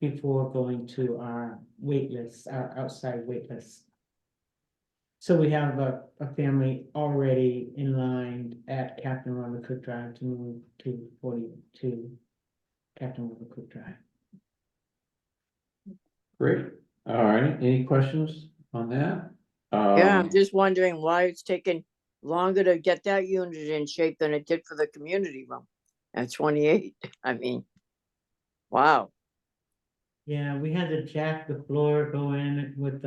before going to our wait list, our outside wait list. So we have a family already in line at Captain Robert Cook Drive to move to 42 Captain Robert Cook Drive. Great. All right. Any questions on that? Yeah, I'm just wondering why it's taken longer to get that unit in shape than it did for the community room at 28. I mean, wow. Yeah, we had to jack the floor, go in with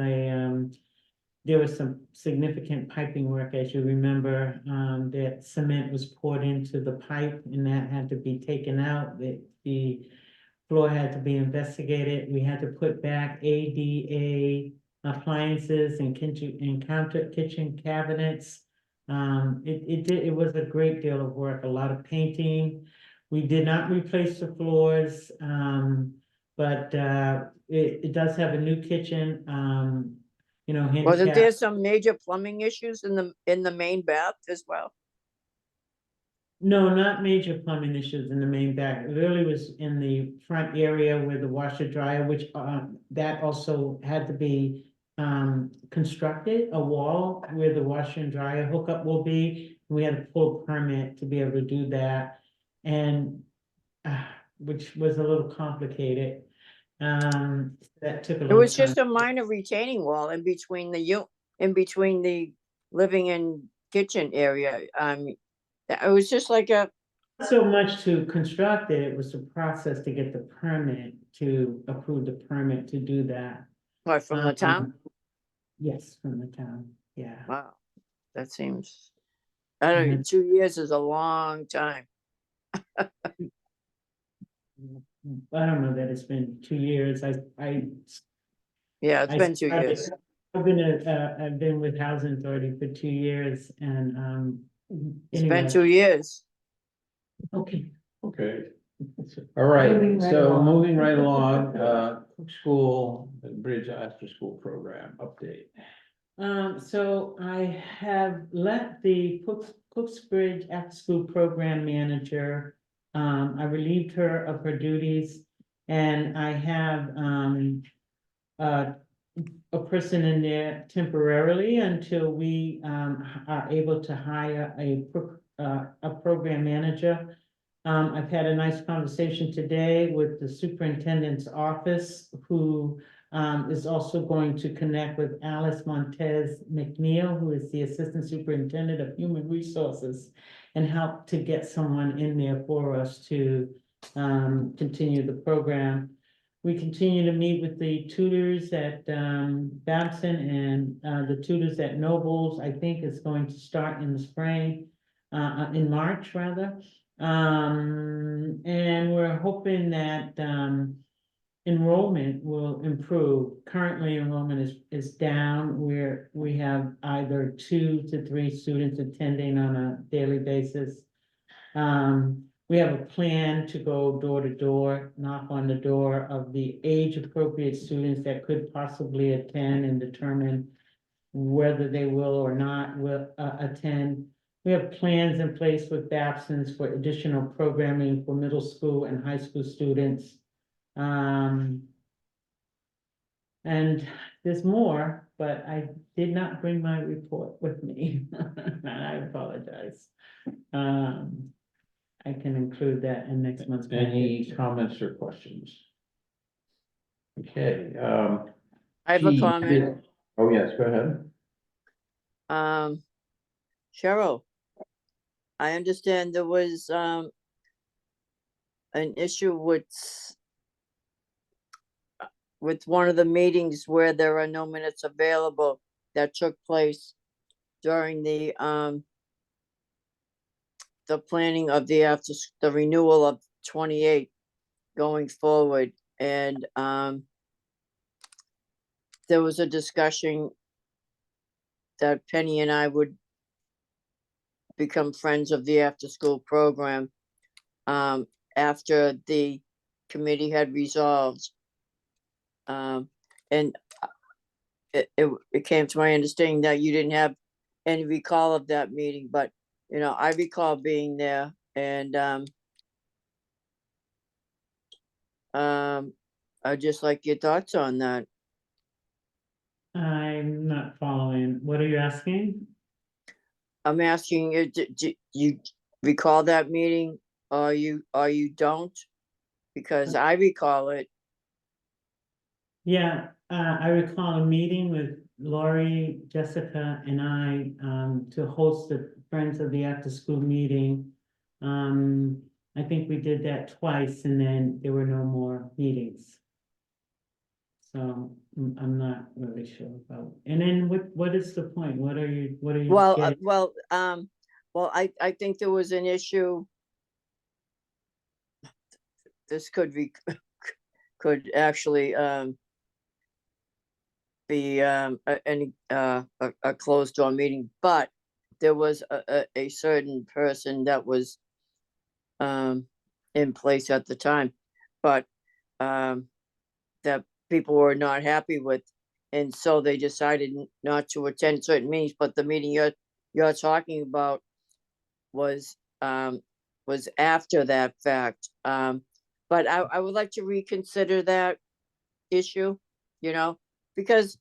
there was some significant piping work, as you remember, that cement was poured into the pipe and that had to be taken out. The floor had to be investigated. We had to put back ADA appliances and kitchen cabinets. It was a great deal of work, a lot of painting. We did not replace the floors, but it does have a new kitchen, Wasn't there handicap. some major plumbing issues in the main bath as well? No, not major plumbing issues in the main back. It really was in the front area where the washer dryer, which that also had to be constructed, a wall where the washer and dryer hookup will be. We had to pull a permit to be able to do that, and which was a little complicated. That took a It little was time. just a minor retaining wall in between the living and kitchen area. It was just like a, So much to construct it, it was a process to get the permit, to approve the permit to do that. what, from the town? Yes, from the town, yeah. Wow, that seems, I don't know, Mhm. 2 years is a long time. I don't know that it's been 2 years, Yeah, it's I been 2 started- years. I've been with Housing Authority for 2 years and, It's been anyway. 2 years. Okay. Okay, All right. Moving right So along. moving right along, Cook School Bridge After School Program update. So I have let the Cooks Bridge After School Program Manager, I relieved her of her duties. And I have, a person in there temporarily until we, are able to hire a program manager. I've had a nice conversation today with the superintendent's office, who is also going to connect with Alice Montez McNeil, who is the Assistant Superintendent of Human Resources, and help to get someone in there for us to continue the program. We continue to meet with the tutors at Babson and the tutors at Nobles. I think is going to start in the spring, in March rather. And we're hoping that enrollment will improve. Currently, enrollment is down, where we have either 2 to 3 students attending on a daily basis. We have a plan to go door to door, knock on the door of the age-appropriate students that could possibly attend and determine whether they will or not will attend. We have plans in place with Babson's for additional programming for middle school and high school students. And there's more, but I did not bring my report with me. And I apologize. I can include that in next month's. Any package. comments or questions? Okay, I have a Gee, comment. oh, yes, go ahead. Cheryl, I understand there was an issue with one of the meetings where there are no minutes available that took place during the planning of the renewal of 28 going forward. And there was a discussion that Penny and I would become friends of the after-school program after the committee had resolved And it came to my understanding that you didn't have any recall of that meeting, but, you know, I recall being there and, I'd just like your thoughts on that. I'm not following. What are you asking? I'm asking you, do you recall that meeting or you don't? Because I recall it. Yeah, I recall a meeting with Lori, Jessica, and I, to host the Friends of the After School meeting. I think we did that twice and then there were no more meetings. So I'm not really sure about, and then what is the point? What are you Well, getting? well, I think there was an issue. This could be, could actually, be, a closed door meeting, but there was a certain person that was, in place at the time, but, that people were not happy with. And so they decided not to attend certain meetings, but the meeting you're talking about was after that fact. But I would like to reconsider that issue, you know, because,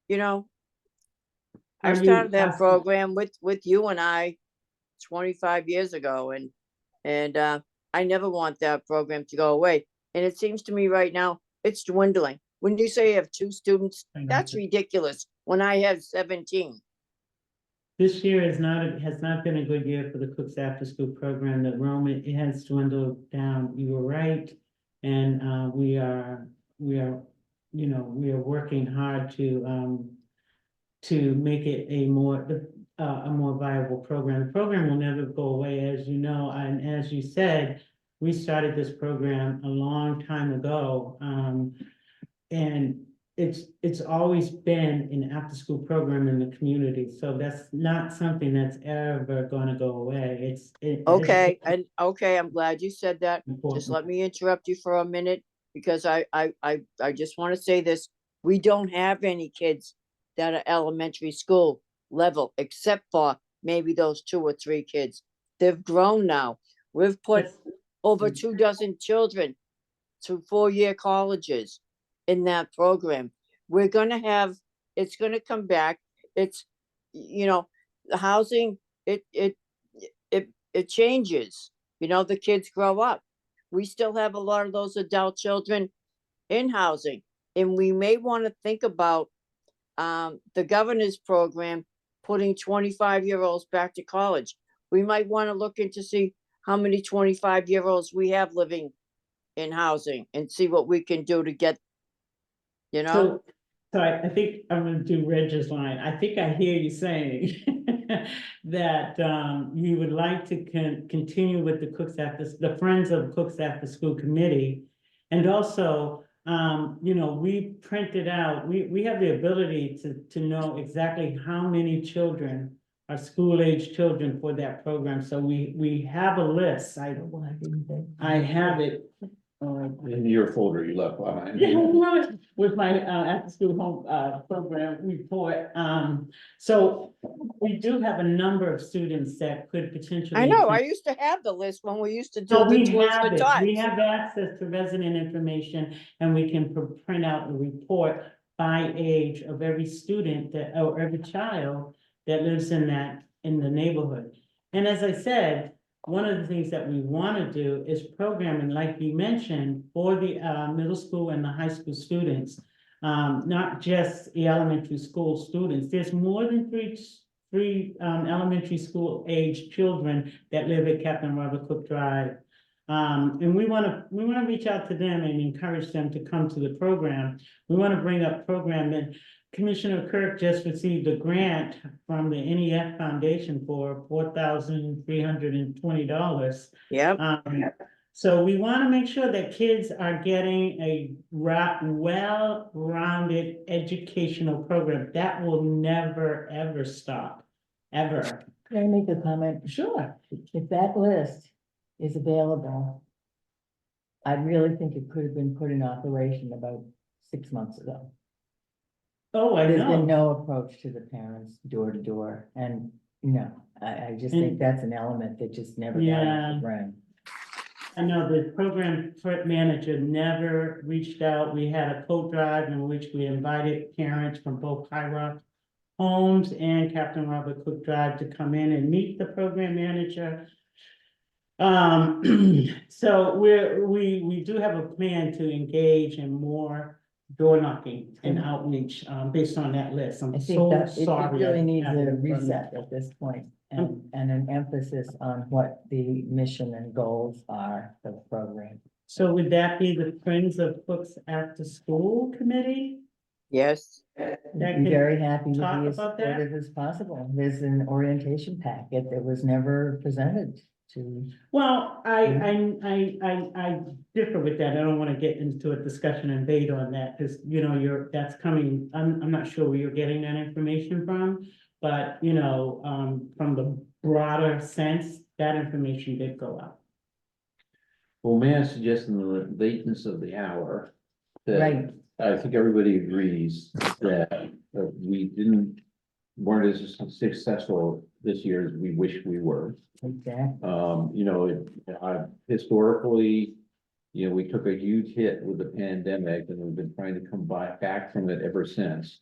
you know, I Are you started that asking- program with you and I 25 years ago, and I never want that program to go away. And it seems to me right now it's dwindling. When you say you have 2 students, that's ridiculous. When I have 17. This year has not been a good year for the Cooks After School program. The enrollment, it has dwindled down. You were right. And we are, you know, we are working hard to make it a more viable program. The program will never go away, as you know, and as you said, we started this program a long time ago. And it's always been an after-school program in the community, so that's not something that's ever gonna go away. Okay, and okay, I'm glad you said that. Just Important. let me interrupt you for a minute, because I just want to say this. We don't have any kids that are elementary school level, except for maybe those 2 or 3 kids. They've grown now. We've put over 2 dozen children through 4-year colleges in that program. We're gonna have, it's gonna come back. It's, you know, the housing, it changes. You know, the kids grow up. We still have a lot of those adult children in housing. And we may want to think about the governor's program, putting 25-year-olds back to college. We might want to look into see how many 25-year-olds we have living in housing and see what we can do to get, you know? So I think I'm gonna do Reg's line. I think I hear you saying that you would like to continue with the Friends of Cooks After School Committee. And also, you know, we printed out, we have the ability to know exactly how many children are school-age children for that program. So we have a list. I have it. In your folder you left behind. Yeah, with my after-school home program report. So we do have a number of students that could potentially. I know, I used to have the list when we used to do So the we tours have for it, tots. we have access to resident information, and we can print out a report by age of every student or every child that lives in the neighborhood. And as I said, one of the things that we want to do is programming, like you mentioned, for the middle school and the high school students. Not just the elementary school students. There's more than three elementary school age children that live at Captain Robert Cook Drive. And we want to reach out to them and encourage them to come to the program. We want to bring up programming. Commissioner Kirk just received a grant from the NEF Foundation for $4,320. Yep. So we want to make sure that kids are getting a well-rounded educational program that will never, ever stop, ever. Can I make a comment? Sure. If that list is available, I really think it could have been put in operation about 6 months ago. Oh, I There's been know. no approach to the parents door to door, and, I just think And- that's an element that just never got off Yeah. the ground. I know the program manager never reached out. We had a coat drive in which we invited parents from both High Rock Homes and Captain Robert Cook Drive to come in and meet the program manager. So we do have a plan to engage in more door knocking and outreach, based on that list. I I'm think so that it sorry. I really needs haven't a done that. reset at this point, and an emphasis on what the mission and goals are for the program. So would that be the Friends of Books After School Committee? Yes, That I'd be could very happy to talk be as about that? supportive as possible. There's an orientation packet that was never presented to. Well, I differ with that. I don't want to get into a discussion and debate on that, because, that's coming, I'm not sure where you're getting that information from. But, from the broader sense, that information did go out. Well, may I suggest in the lateness of the hour that Right, I think everybody agrees that we weren't as successful this year as we wish we were. exactly. Historically, we took a huge hit with the pandemic and we've been trying to come back from it ever since.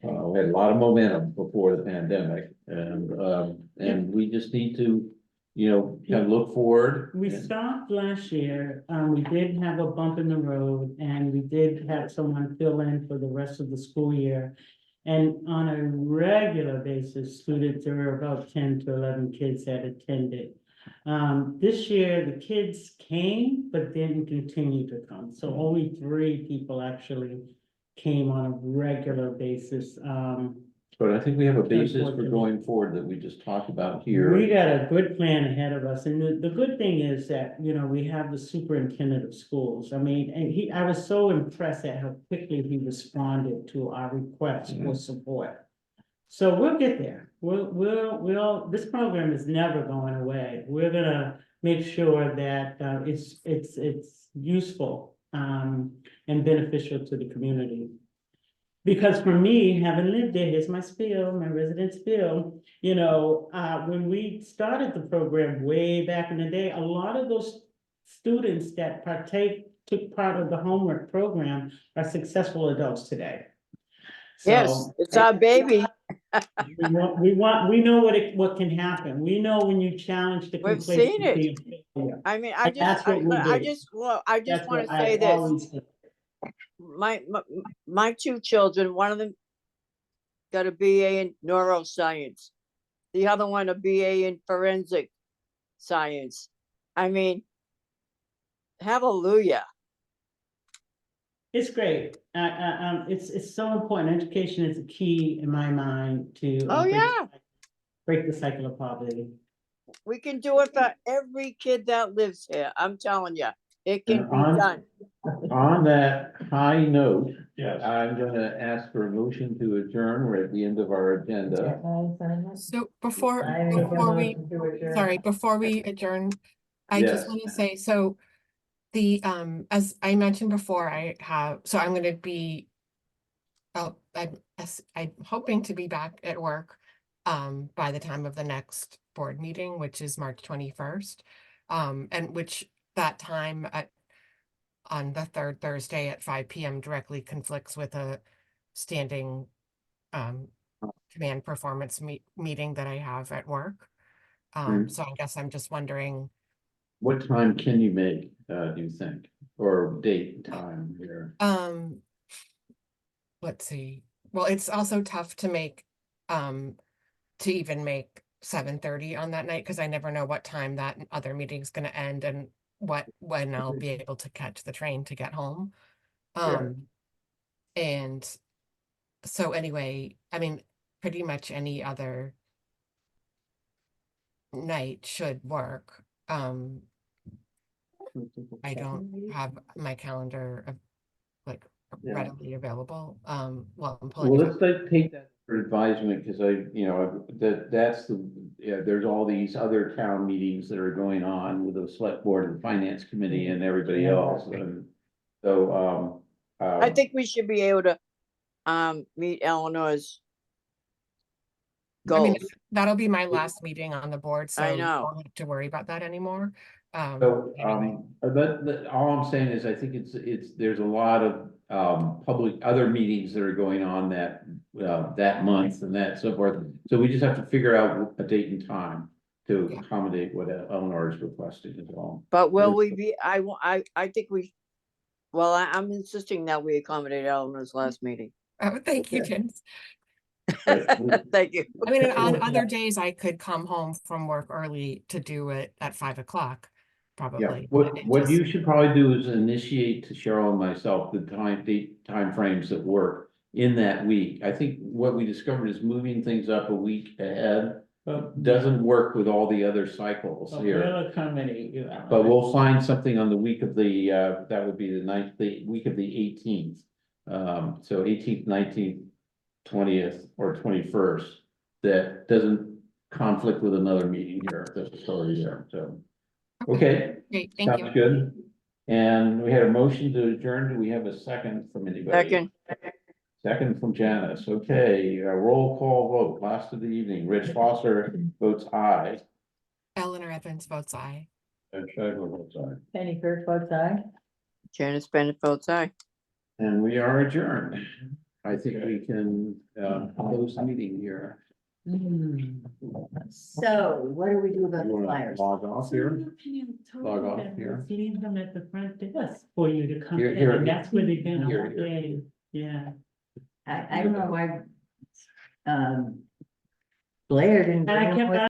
We had a lot of momentum before the pandemic and we just need to, kind of look forward. We stopped last year, we did have a bump in the road, and we did have someone fill in for the rest of the school year. And on a regular basis, there were about 10 to 11 kids that attended. This year, the kids came, but didn't continue to come, so only 3 people actually came on a regular basis. But I think we have a basis for going forward that we just talked about here. We got a good plan ahead of us, and the good thing is that, we have the superintendent of schools. I mean, and I was so impressed at how quickly he responded to our request for support. So we'll get there. This program is never going away. We're gonna make sure that, it's useful, and beneficial to the community. Because for me, having lived there, here's my spiel, my resident spiel, when we started the program way back in the day, a lot of those students that took part of the homework program are successful adults today. yes, So it's our baby. we know what can happen. We know when you challenge the We've seen complacency it. of failure. I mean, And that's what we I do. just want That's to what say I this. always say. My 2 children, one of them got a BA in neuroscience, the other one a BA in forensic science. I mean, hallelujah. It's great. It's so important. Education is a key in my mind to. Oh, yeah. Break the cycle of poverty. We can do it for every kid that lives here. I'm telling you, it can And be done. On that high note, Yes. I'm gonna ask for a motion to adjourn. We're at the end of our agenda. So before I make a we, motion to adjourn. sorry, before we adjourn, I just Yes. want to say, so the, as I mentioned before, so I'm gonna be, I'm hoping to be back at work by the time of the next board meeting, which is March 21st. And which that time on the 3rd Thursday at 5 p.m. directly conflicts with a standing command performance meeting that I have at work. So I guess I'm just wondering, What time can you make, do you think? Or date and time here? let's see. Well, it's also tough to to even make 7:30 on that night, because I never know what time that other meeting's gonna end and when I'll be able to catch the train to get home. And so anyway, I mean, pretty much any other night should work. I don't have my calendar like Yeah. readily available. Well, I'm Well, pulling it up. let's take that for advisement, because there's all these other town meetings that are going on with the select board and the finance committee and everybody else. And so, I think we should be able to, meet Eleanor's I mean, goals. that'll be my last meeting on the board, so I you know. don't have to worry about that anymore. So, Anyway. all I'm saying is I think there's a lot of, public, other meetings that are going on that month and that so forth. So we just have to figure out a date and time to Yeah. accommodate what Eleanor is requesting as well. But will we be, I think we, well, I'm insisting that we accommodate Eleanor's last meeting. Oh, thank you, Okay. James. Thank you. I mean, and on other days I could come home from work early to do it at 5 o'clock, Yeah, probably. what you should probably do is initiate to Cheryl and myself the timeframes that work in that week. I think what we discovered is moving things up a week ahead doesn't work with all the other cycles here. We'll accommodate you, Alan. But we'll find something on the week of the, that would be the week of the 18th. So 18th, 19th, 20th, or 21st, that doesn't conflict with another meeting here, that's already there, so. Okay, Great, thank sounds you. good. And we had a motion to adjourn. Do we have a second from anybody? Second, Second from Janice. Okay, roll call vote, last of the evening. Rich Foster votes aye. Eleanor Evans votes aye. And Shagler votes aye. Penny Kirk votes aye. Janice Bennett votes aye. And we are adjourned. I think we can close the meeting here. So what do we do about You the wanna flyers? log off here? Log off here. Leave them at the front desk for you to come Here- in, here. and that's where they're gonna Here. stay, yeah. I don't know why, Blair didn't. And I bring them kept with